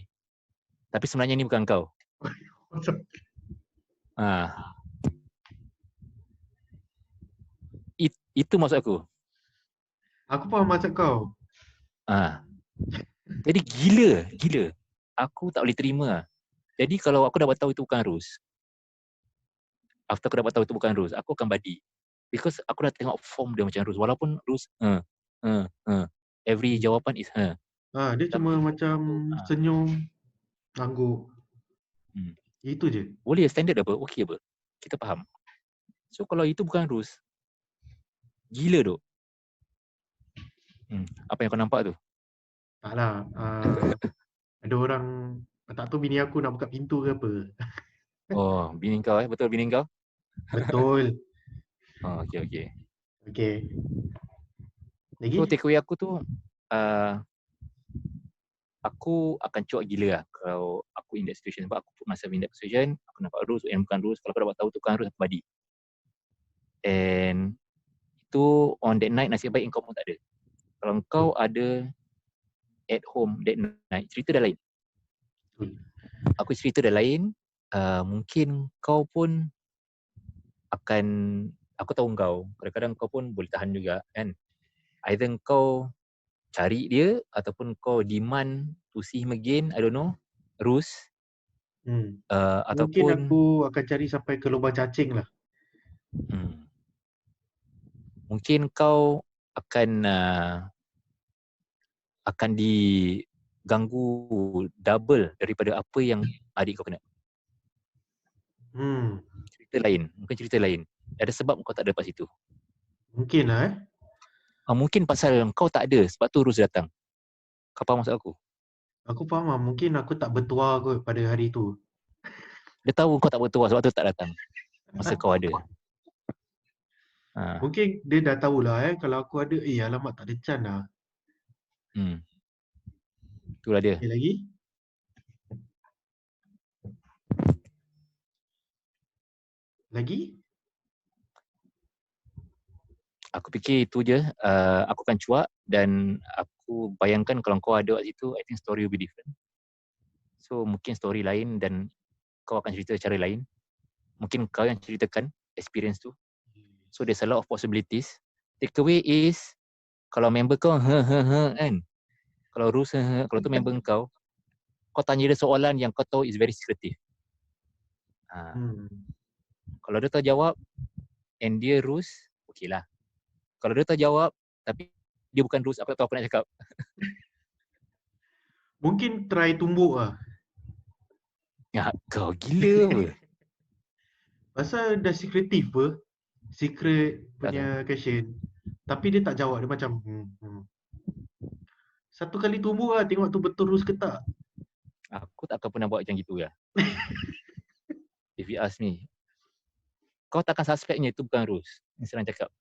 tapi sebenarnya ni bukan kau. Itu maksud aku. Aku faham maksud kau. Jadi gila. Aku tak boleh terima. Jadi kalau aku dah tahu itu bukan Rus, after aku dapat tahu itu bukan Rus, aku akan badi. Because aku dah tengok form dia macam Rus. Walaupun Rus, every jawapan is Dia cuma Tapi macam itu, senyum, angguk. hmm, Itu je. boleh standard apa, okey apa. Kita faham. So kalau itu bukan Rus, gila tu. Apa yang kau nampak tu? Taklah. Ada orang, tak tahu bini aku nak buka pintu ke apa. Oh, bini kau betul bini kau? Betul. Oh, okey. Okay. Lagi? So takeaway aku tu, aku akan cuak gila lah kalau aku in that situation. Sebab aku put myself in that situation, aku nampak Rus yang bukan Rus. Kalau aku dapat tahu tu bukan Rus, aku badi. And itu on that night nasib baik kau pun tak ada. Kalau kau ada at home that night, cerita dah lain. Aku cerita dah lain, mungkin kau pun akan, aku tahu kau, kadang-kadang kau pun boleh tahan juga kan. Either kau cari dia ataupun kau demand to see him again, I don't know, Rus. Mungkin Ataupun aku akan cari sampai ke lubang cacing lah. Mungkin kau akan diganggu double daripada apa yang adik kau kena. Mungkin cerita lain. Ada sebab kau tak ada kat situ. Mungkin lah Mungkin pasal kau tak ada, sebab tu Rus datang. Kau faham maksud aku? Aku faham lah. Mungkin aku tak bertuah kot pada hari tu. Dia tahu kau tak bertuah, sebab tu tak datang. Masa kau ada. Mungkin dia dah tahulah kalau aku ada, alamak tak ada can lah. Itulah dia. Okay, lagi? Lagi? Aku fikir itu je. Aku akan cuak dan aku bayangkan kalau kau ada kat situ, I think story will be different. So mungkin story lain dan kau akan cerita cara lain. Mungkin kau yang ceritakan experience tu. So there's a lot of possibilities. Takeaway is, kalau member kau kan, kalau Rus kalau tu member kau tanya dia soalan yang kau tahu is very secretive. Kalau dia tak jawab and dia Rus, okey lah. Kalau dia tak jawab tapi dia bukan Rus, aku tak tahu apa nak cakap. Mungkin try tumbuk lah. Ya, kau gila apa? Pasal dah secretive apa. Secret punya question. Tapi dia tak jawab. Dia macam Satu kali tumbuk lah. Tengok tu betul Rus ke tak. Aku tak akan pernah buat macam gitu lah. If you ask me. Kau takkan suspectnya itu bukan Rus. Yang senang cakap.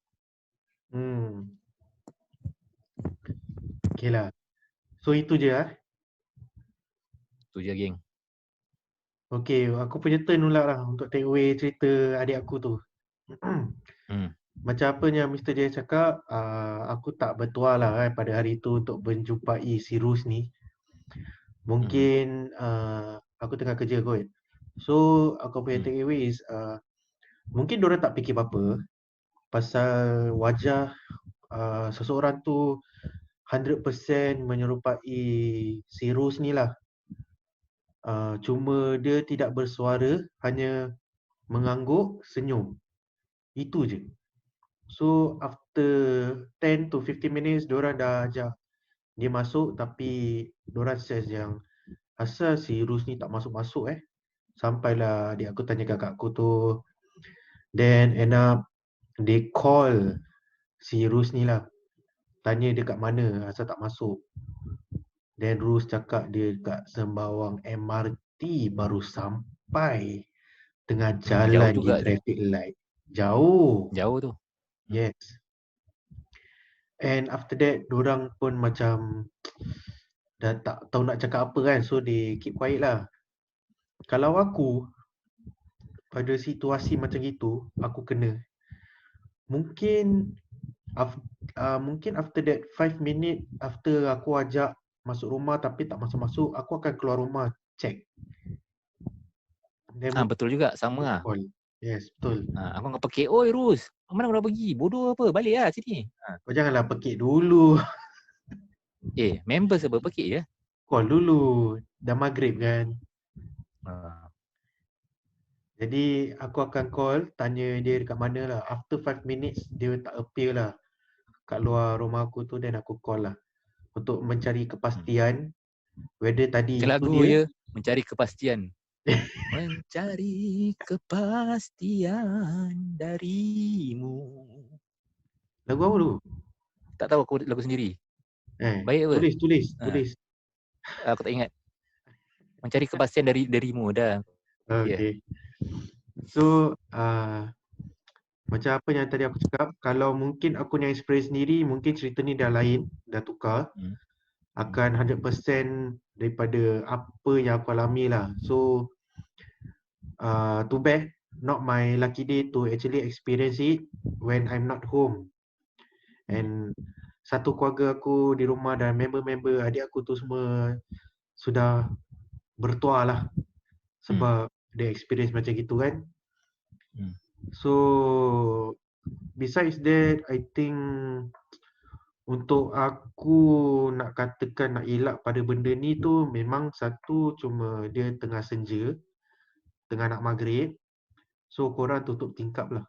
Okay lah. So itu je lah. Itu je geng. Okay, aku punya turn pula lah untuk take away cerita adik aku tu. Macam apa yang Mr. J cakap, aku tak bertuah lah pada hari tu untuk menjumpai si Rus ni. Mungkin aku tengah kerja kot. So, aku punya take away is, mungkin diorang tak fikir apa-apa pasal wajah seseorang tu 100% menyerupai si Rus ni lah. Cuma dia tidak bersuara, hanya mengangguk, senyum. Itu je. So after 10 to 15 minutes diorang dah ajak dia masuk, tapi diorang says yang asal si Rus ni tak masuk-masuk Sampailah adik aku tanya kakak aku tu. Then end up they call si Rus ni lah. Tanya dia kat mana asal tak masuk. Then Rus cakap dia kat Sembawang MRT baru sampai. Tengah jalan di traffic light. Jauh tu. Yes. And after that, diorang pun macam dah tak tahu nak cakap apa kan. So they keep quiet lah. Kalau aku pada situasi macam itu, aku kena. Mungkin mungkin after that 5 minute after aku ajak masuk rumah tapi tak masuk-masuk, aku akan keluar rumah check. Betul juga, sama lah. Yes, betul. Aku akan pekik, oi Rus, mana kau dah pergi? Bodoh apa? Balik lah sini. Kau janganlah pekik dulu. Member siapa pekik je? Call dulu. Dah maghrib kan. Jadi aku akan call, tanya dia dekat mana lah. After 5 minutes dia tak appear lah kat luar rumah aku tu, dan aku call lah untuk mencari kepastian whether Macam tadi itu lagu dia. ya, mencari kepastian. Mencari kepastian darimu. Lagu apa tu? Tak tahu aku lagu sendiri. Baik apa? Tulis. Aku tak ingat. Mencari kepastian darimu dah. Okay. So macam apa yang tadi aku cakap, kalau mungkin aku yang experience sendiri, mungkin cerita ni dah lain, dah tukar. Akan 100% daripada apa yang aku alami lah. So too bad, not my lucky day to actually experience it when I'm not home. And satu keluarga aku di rumah dan member-member adik aku tu semua sudah bertuah lah sebab dia experience macam gitu kan. So besides that, I think untuk aku nak katakan, nak elak pada benda ni tu, memang satu cuma dia tengah senja, tengah nak maghrib. So korang tutup tingkap lah.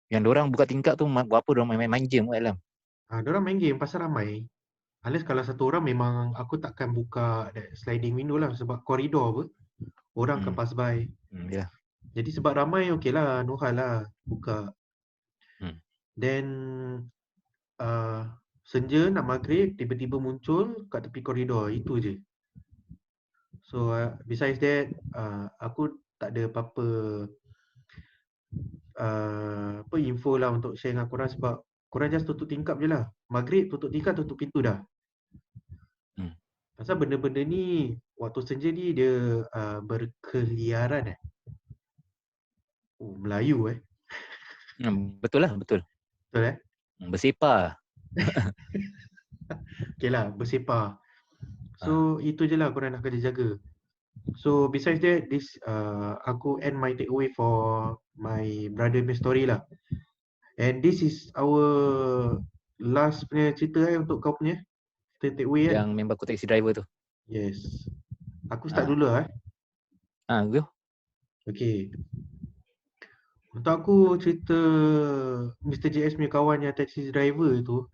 Yang diorang buka tingkap tu buat apa, diorang main-main game kat dalam. Diorang main game pasal ramai. Unless kalau satu orang, memang aku takkan buka that sliding window lah, sebab koridor apa, orang akan pass by. Yeah. Jadi sebab ramai, okey lah, no hal lah buka. Then senja nak maghrib, tiba-tiba muncul kat tepi koridor, itu je. So besides that, aku tak ada apa-apa info lah untuk share dengan korang, sebab korang just tutup tingkap je lah. Maghrib tutup tingkap, tutup pintu dah. Pasal benda-benda ni waktu senja ni dia berkeliaran Melayu Betul lah, betul. Betul Bersepah. Okay lah, bersepah. So itu je lah korang nak kena jaga. So besides that, this aku end my takeaway for my brother punya story lah. And this is our last punya cerita untuk kau punya takeaway kan. Yang member aku taxi driver tu. Yes. Aku start dulu lah Go. Okay. Untuk aku cerita Mr. JS punya kawan yang taxi driver tu,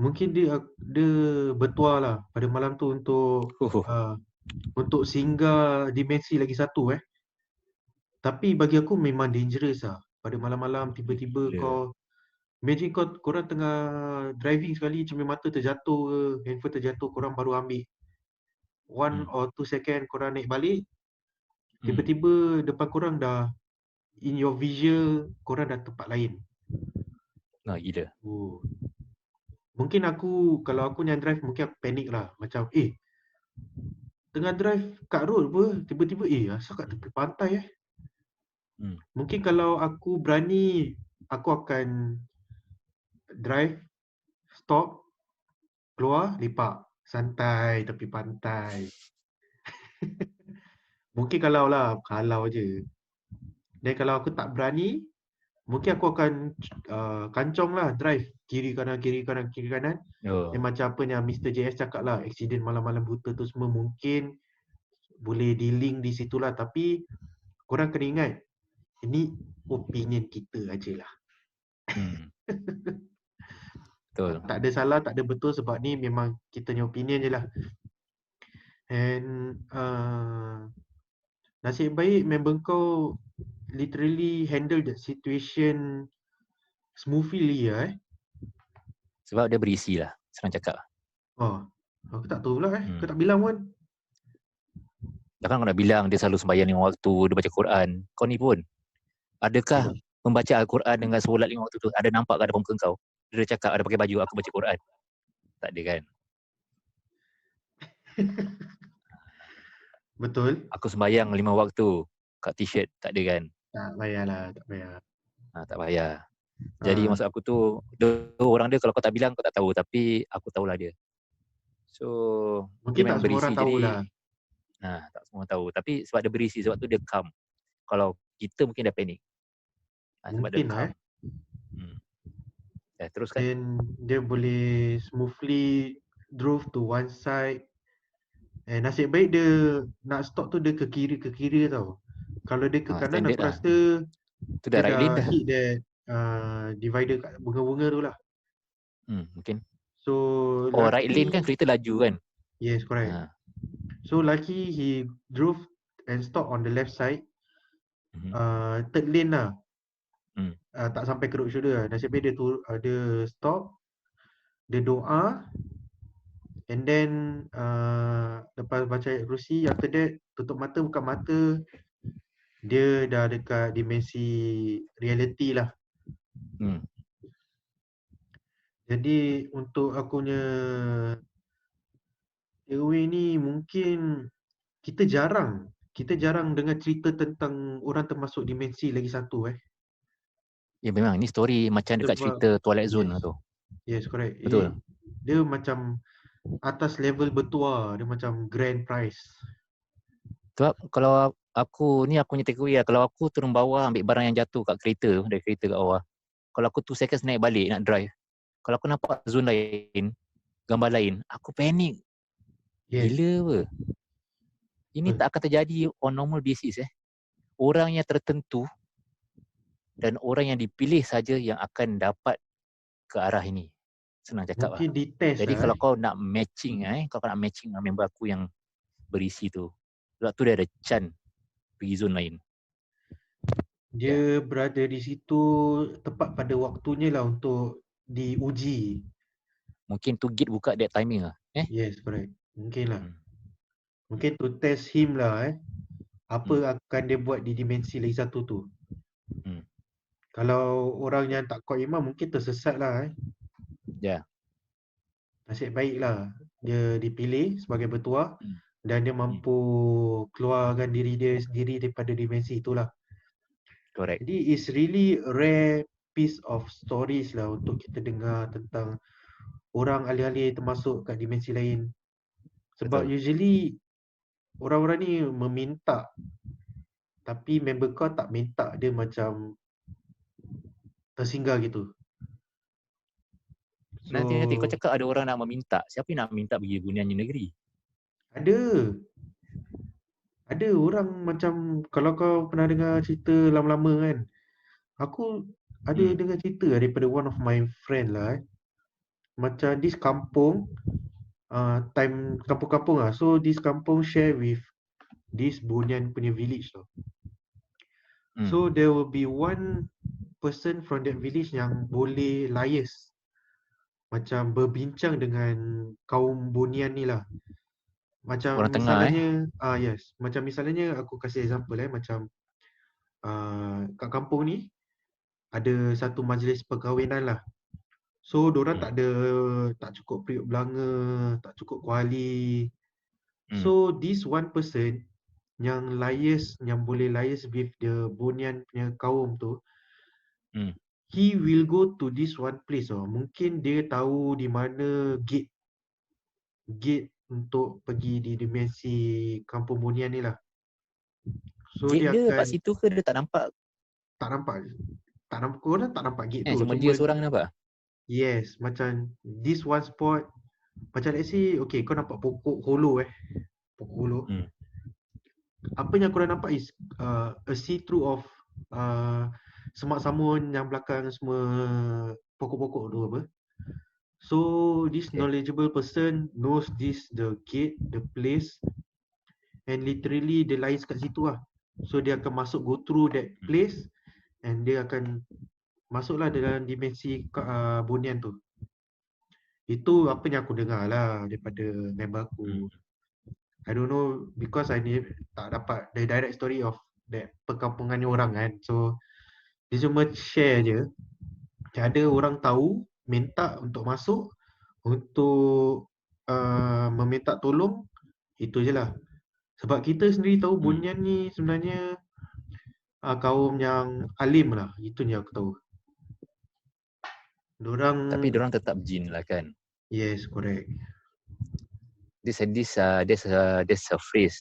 mungkin dia bertuah lah pada malam tu untuk singgah dimensi lagi satu Tapi bagi aku memang dangerous lah. Pada malam-malam tiba-tiba kau, imagine korang tengah driving sekali, cermin mata terjatuh ke, handphone terjatuh, korang baru ambil 1 or 2 second, korang naik balik, tiba-tiba depan korang dah, in your visual, korang dah tempat lain. Gila. Mungkin kalau aku yang drive, mungkin aku panik lah. Macam tengah drive kat road apa, tiba-tiba asal kat tepi pantai Mungkin kalau aku berani, aku akan drive, stop, keluar, lepak, santai tepi pantai. Mungkin kalau je. Dan kalau aku tak berani, mungkin aku akan kancong lah, drive kiri kanan. Macam apa yang Mr. JS cakap lah, accident malam-malam buta tu semua mungkin boleh di-link di situ lah. Tapi korang kena ingat, ini opinion kita aje lah. Betul. Tak ada salah, tak ada betul, sebab ni memang kita punya opinion je lah. And nasib baik member kau literally handle that situation smoothly Sebab dia berisi lah, senang cakap. Aku tak tahu lah kau tak bilang pun. Takkan kau nak bilang dia selalu sembahyang 5 waktu, dia baca Quran. Kau ni pun, adakah membaca Al-Quran dengan solat 5 waktu tu, ada nampak kat depan muka kau? Dia cakap ada pakai baju, aku baca Quran. Tak ada kan? Betul. Aku sembahyang 5 waktu kat t-shirt, tak ada kan? Tak payah lah, tak payah. Tak payah. Jadi maksud aku tu, orang dia kalau kau tak bilang, kau tak tahu. Tapi aku tahulah dia. So, mungkin dia tak semua orang tahu lah. Tak semua tahu. Tapi sebab dia berisi, sebab tu dia calm. Kalau kita mungkin dah panik. Sebab Mungkin dia calm. Teruskan. Then dia boleh smoothly drove to one side Nasib baik dia nak stop tu dia ke kiri tau. Kalau dia ke kanan Standard aku lah. rasa Tu dia dah right lane dah dah. hit that divider kat bunga-bunga tu lah. Mungkin. So Oh, right lane kan lucky, kereta laju kan? yes correct. Ha. So lucky he drove and stop on the left side, Mhm. third lane lah. Hmm. Tak sampai ke road shoulder lah. Nasib baik dia stop, dia doa, and then lepas baca ayat kursi, after that tutup mata, buka mata, dia dah dekat dimensi reality lah. Hmm. Jadi untuk aku punya takeaway ni, mungkin kita jarang dengar cerita tentang orang termasuk dimensi lagi satu Ya memang ni story macam dekat sebab cerita Twilight Zone yes, lah tu. yes correct. Betul. Dia macam atas level bertuah, dia macam grand prize. Sebab kalau aku punya takeaway lah. Kalau aku turun bawah ambil barang yang jatuh kat kereta, dari kereta kat bawah. Kalau aku 2 seconds naik balik nak drive. Kalau aku nampak zone lain, gambar lain, aku panik. Yes, Gila apa? Ini betul. tak akan terjadi on normal basis Orang yang tertentu dan orang yang dipilih saja yang akan dapat ke arah ini. Senang cakap lah. Mungkin ditest Jadi lah kalau kau nak matching kalau kau nak matching dengan member aku yang berisi tu, sebab tu dia ada chance pergi zone lain. Dia berada di situ tepat pada waktunya lah untuk diuji. Mungkin tu gate buka that timing lah. Yes, correct. Mungkin lah. Hmm. Mungkin to test him lah Hmm. apa akan dia buat di dimensi lagi satu tu. Hmm. Kalau orang yang tak kuat iman mungkin tersesat lah Ya. Nasib baik lah dia dipilih sebagai bertuah Hmm. dan dia mampu keluarkan diri dia sendiri daripada dimensi itulah. Correct. Jadi it's really a rare piece of stories lah untuk kita dengar tentang orang alih-alih termasuk kat dimensi lain. Sebab Betul. usually orang-orang ni meminta, tapi member kau tak minta, dia macam tersinggah gitu. Nanti kau So cakap ada orang nak meminta. Siapa yang nak minta pergi buniannya negeri? ada orang macam, kalau kau pernah dengar cerita lama-lama kan, aku ada dengar cerita daripada one of my friend lah macam this kampung, time kampung-kampung lah. So this kampung share with this bunian punya village tau. So there will be one person from that village yang boleh liaise, macam berbincang dengan kaum bunian ni lah. Macam Orang tengah misalnya yes, macam misalnya aku kasih example macam kat kampung ni ada satu majlis perkahwinan lah. So diorang tak cukup periuk belanga, tak cukup kuali. So this one person yang boleh liaise with the bunian punya kaum tu, he will go to this one place mungkin dia tahu di mana gate untuk pergi di dimensi kampung bunian ni lah. So Gate dia dia kat akan situ ke dia tak nampak? tak nampak, korang tak nampak gate tu. Cuma dia seorang nampak? Yes, macam this one spot, macam let's say, okay, kau nampak pokok holo pokok holo. Apa yang korang nampak is a see-through of semak samun yang belakang semua pokok-pokok tu apa. So this knowledgeable person knows the gate, the place, and literally dia lies kat situ lah. So dia akan masuk, go through that place, and dia akan masuklah dalam dimensi bunian tu. Itu apa yang aku dengar lah daripada member aku. I don't know because I tak dapat the direct story of that perkampungan orang kan. So dia cuma share je. Ada orang tahu, minta untuk masuk, untuk meminta tolong, itu je lah. Sebab kita sendiri tahu bunian ni sebenarnya kaum yang alim lah. Itu yang aku tahu. Tapi diorang tetap jin lah kan? Yes, correct. There's a phrase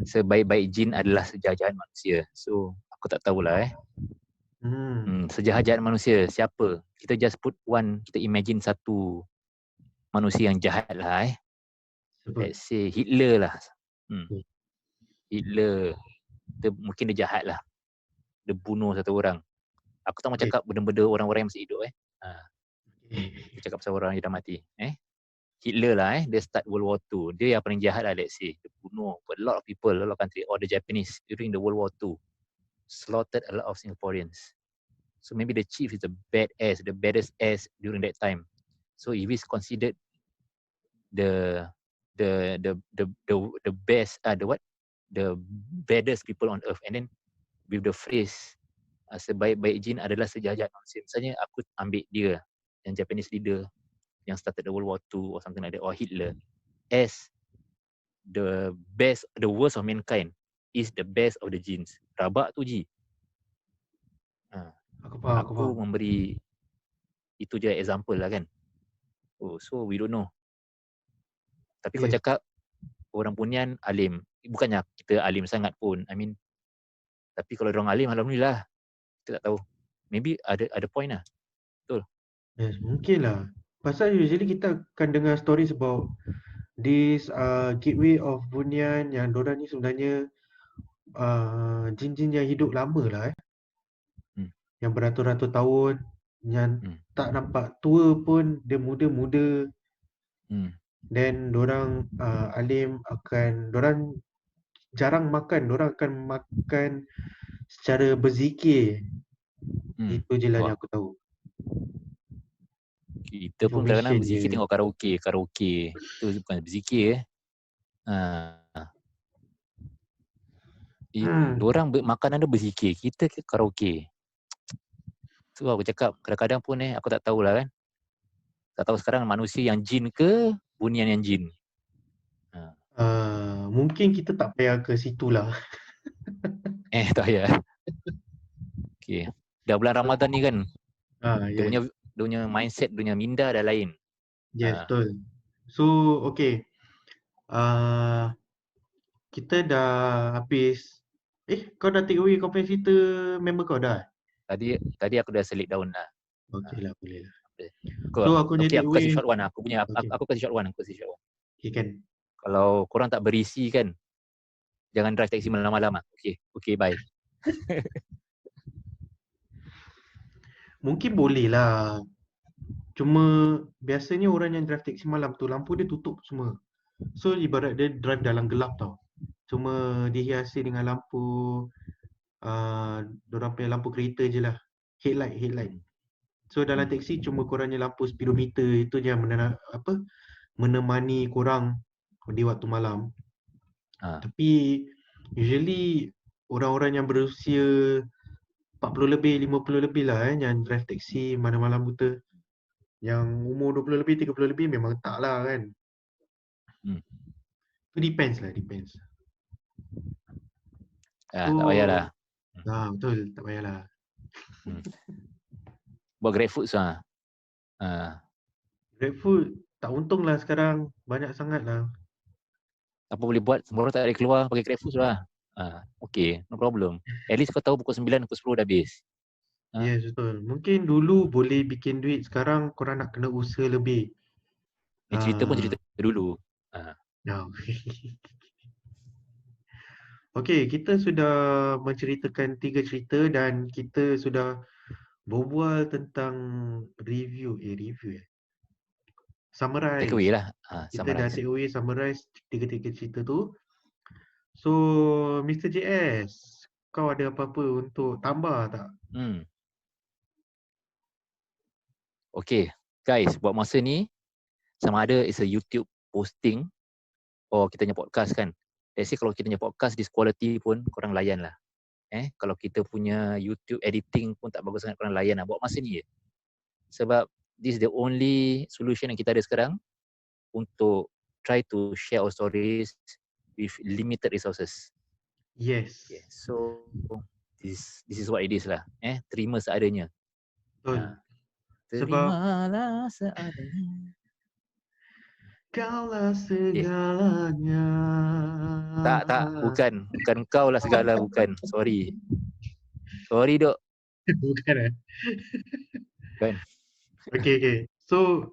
sebaik-baik jin adalah sejahat manusia. So aku tak tahulah sejahat manusia siapa? Kita just put one, kita imagine satu manusia yang jahat lah Sebut. let's say Hitler lah. Okay. Hitler, mungkin dia jahat lah. Dia bunuh satu orang. Aku tak mau Okay. cakap benda-benda orang-orang yang masih hidup. Okay. Aku cakap pasal orang yang dah mati. Hitler lah dia start World War II. Dia yang paling jahat lah, let's say. Dia bunuh a lot of people, a lot of country, or the Japanese during the World War II. Slaughtered a lot of Singaporeans. So maybe the chief is the baddest ass during that time. So if he's considered the best, the baddest people on earth, and then with the phrase sebaik-baik jin adalah sejahat manusia. Misalnya aku ambil dia, yang Japanese leader yang started the World War II or something like that, or Hitler, as the best, the worst of mankind is the best of the jinns. Rabak tu Ji. Aku faham. Memberi itu je example lah kan. So we don't know. Tapi kau cakap orang Punian alim. Bukannya kita alim sangat pun. I mean, tapi kalau orang alim, alhamdulillah. Kita tak tahu. Maybe ada point lah. Betul. Yes, mungkin lah. Pasal usually kita akan dengar stories about this gateway of Bunyan yang diorang ni sebenarnya jin-jin yang hidup lama lah Yang beratus-ratus tahun, yang tak nampak tua pun, dia muda-muda. Dan diorang alim diorang jarang makan, diorang akan makan secara berzikir. Itu je lah yang aku tahu. Kita pun kadang-kadang berzikir tengok karaoke. Itu bukan berzikir. Diorang makanan dia berzikir, kita karaoke. So aku cakap kadang-kadang pun aku tak tahulah kan. Tak tahu sekarang manusia yang jin ke Bunyan yang jin. Mungkin kita tak payah ke situ lah. Tak payah. Okay. Dah bulan Ramadan ni kan. Dia punya mindset, dia punya minda dah lain. Yes, betul. So, okay. Kita dah habis. Kau dah take away kau punya cerita member kau dah? Tadi aku dah selit down lah. Okay lah, boleh lah. So aku kasih short one lah. Aku kasih short one. Okay, kan. Kalau korang tak berisi kan, jangan drive taxi malam-malam lah. Okay, bye. Mungkin boleh lah. Cuma biasanya orang yang drive taxi malam tu lampu dia tutup semua. So ibarat dia drive dalam gelap tau. Cuma dihiasi dengan lampu dorang punya lampu kereta je lah. Headlight. So dalam taxi cuma korangnya lampu speedometer itu je yang menemani korang di waktu malam. Tapi usually orang-orang yang berusia 40 lebih, 50 lebih lah yang drive taxi malam-malam buta. Yang umur 20 lebih, 30 lebih memang tak lah kan. Itu depends. Tak payahlah. Betul, tak payahlah. Buat GrabFood sah. GrabFood tak untung lah sekarang, banyak sangat lah. Apa boleh buat, semua orang tak boleh keluar pakai GrabFood lah. Okay, no problem. At least kau tahu pukul 9, pukul 10 dah habis. Yes, betul. Mungkin dulu boleh bikin duit, sekarang korang nak kena usaha lebih. Cerita pun cerita dulu. Okay, kita sudah menceritakan 3 cerita dan kita sudah berbual tentang review. Summarize. Take away lah. Kita dah take away, summarize 3 cerita tu. So, Mr. JS, kau ada apa-apa untuk tambah tak? Okay, guys, buat masa ni, sama ada it's a YouTube posting or kita punya podcast kan. Let's say kalau kita punya podcast, this quality pun korang layan lah. Kalau kita punya YouTube editing pun tak bagus sangat, korang layan lah. Buat masa ni je. Sebab this is the only solution yang kita ada sekarang untuk try to share our stories with limited resources. Yes. Okay, so this is what it is lah. Terima seadanya. Betul. Terimalah seadanya. Kaulah segalanya. Tak, bukan kau lah segala, bukan. Sorry dok. Bukan Kan. Okay. So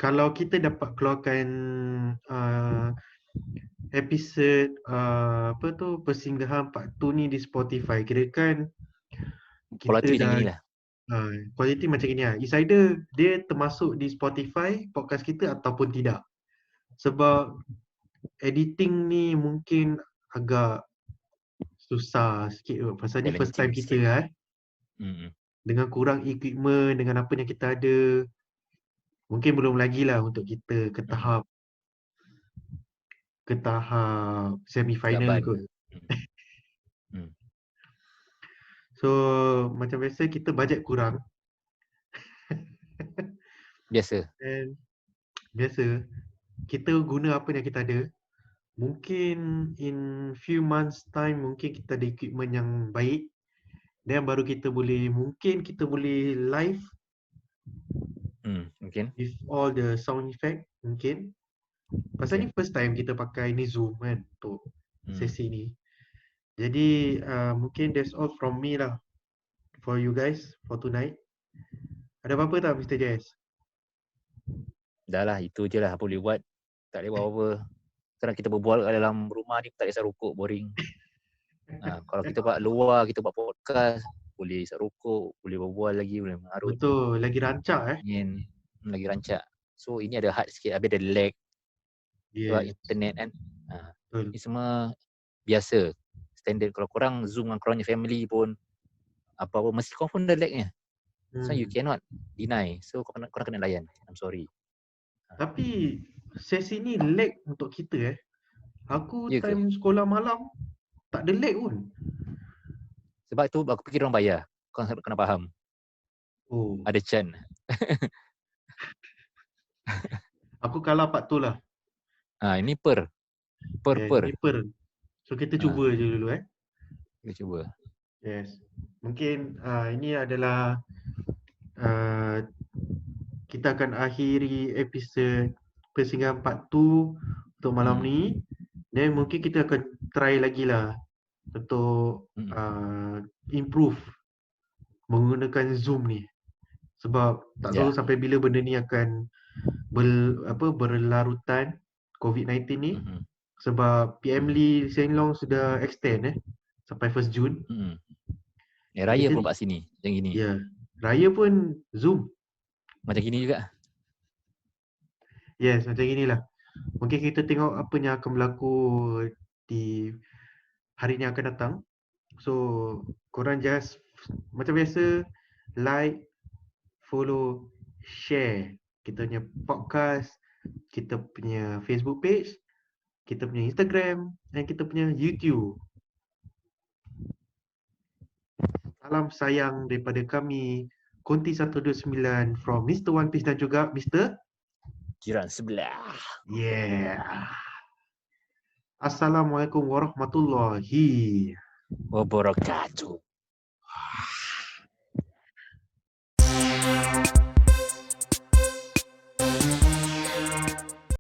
kalau kita dapat keluarkan episod apa tu persinggahan part 2 ni di Spotify, kirakan kita Quality macam dah inilah. quality macam ni lah. It's either dia termasuk di Spotify podcast kita ataupun tidak. Sebab editing ni mungkin agak susah sikit kot. Pasal ni first time Challenging kita sikit. lah Hmm. dengan kurang equipment, dengan apa yang kita ada. Mungkin belum lagi lah untuk kita ke tahap semi-final Gaban. kot. Hmm. So macam biasa kita bajet kurang Biasa. dan biasa kita guna apa yang kita ada. Mungkin in few months time mungkin kita ada equipment yang baik, dan baru mungkin kita boleh live Mungkin. with all the sound effect mungkin. Pasal ni first time kita pakai ni Zoom kan untuk sesi ni. Jadi mungkin that's all from me lah for you guys for tonight. Ada apa-apa tak Mr. Jess? Dah lah, itu je lah apa boleh buat. Tak boleh buat apa-apa. Sekarang kita berbual kat dalam rumah ni tak kisah rokok, boring. Kalau kita buat luar, kita buat podcast, boleh isap rokok, boleh berbual lagi, boleh mengarut. Betul, lagi rancak Lagi rancak. So ini ada hard sikit, habis ada lag. Sebab internet kan. Ini semua biasa. Standard. Kalau korang Zoom dengan korangnya family pun, apa-apa, mesti korang pun ada lagnya. So you cannot deny. So korang kena layan. I'm sorry. Tapi sesi ni lag untuk kita Aku Ya ke? time sekolah malam tak ada lag pun. Sebab tu aku fikir orang bayar. Kau kena faham. Oh, Ada Chan. aku kalah part tu lah. Ini per. Ni per. So kita cuba je dulu Kita cuba. Yes. Mungkin ini adalah kita akan akhiri episod persinggahan part 2 untuk malam ni. Dan mungkin kita akan try lagi lah untuk improve menggunakan Zoom ni. Sebab tak tahu sampai bila benda ni akan berlarutan COVID-19 ni. Sebab PM Lee Hsien Loong sudah extend sampai 1 Jun. Raya pun kat sini macam gini. Ya. Raya pun Zoom. Macam gini juga. Yes, macam inilah. Mungkin kita tengok apa yang akan berlaku di hari yang akan datang. So, korang just macam biasa like, follow, share kita punya podcast, kita punya Facebook page, kita punya Instagram, dan kita punya YouTube. Salam sayang daripada kami, Konti 129 from Mr. One Piece dan juga Mr. Jiran sebelah. Yeah. Assalamualaikum warahmatullahi wabarakatuh.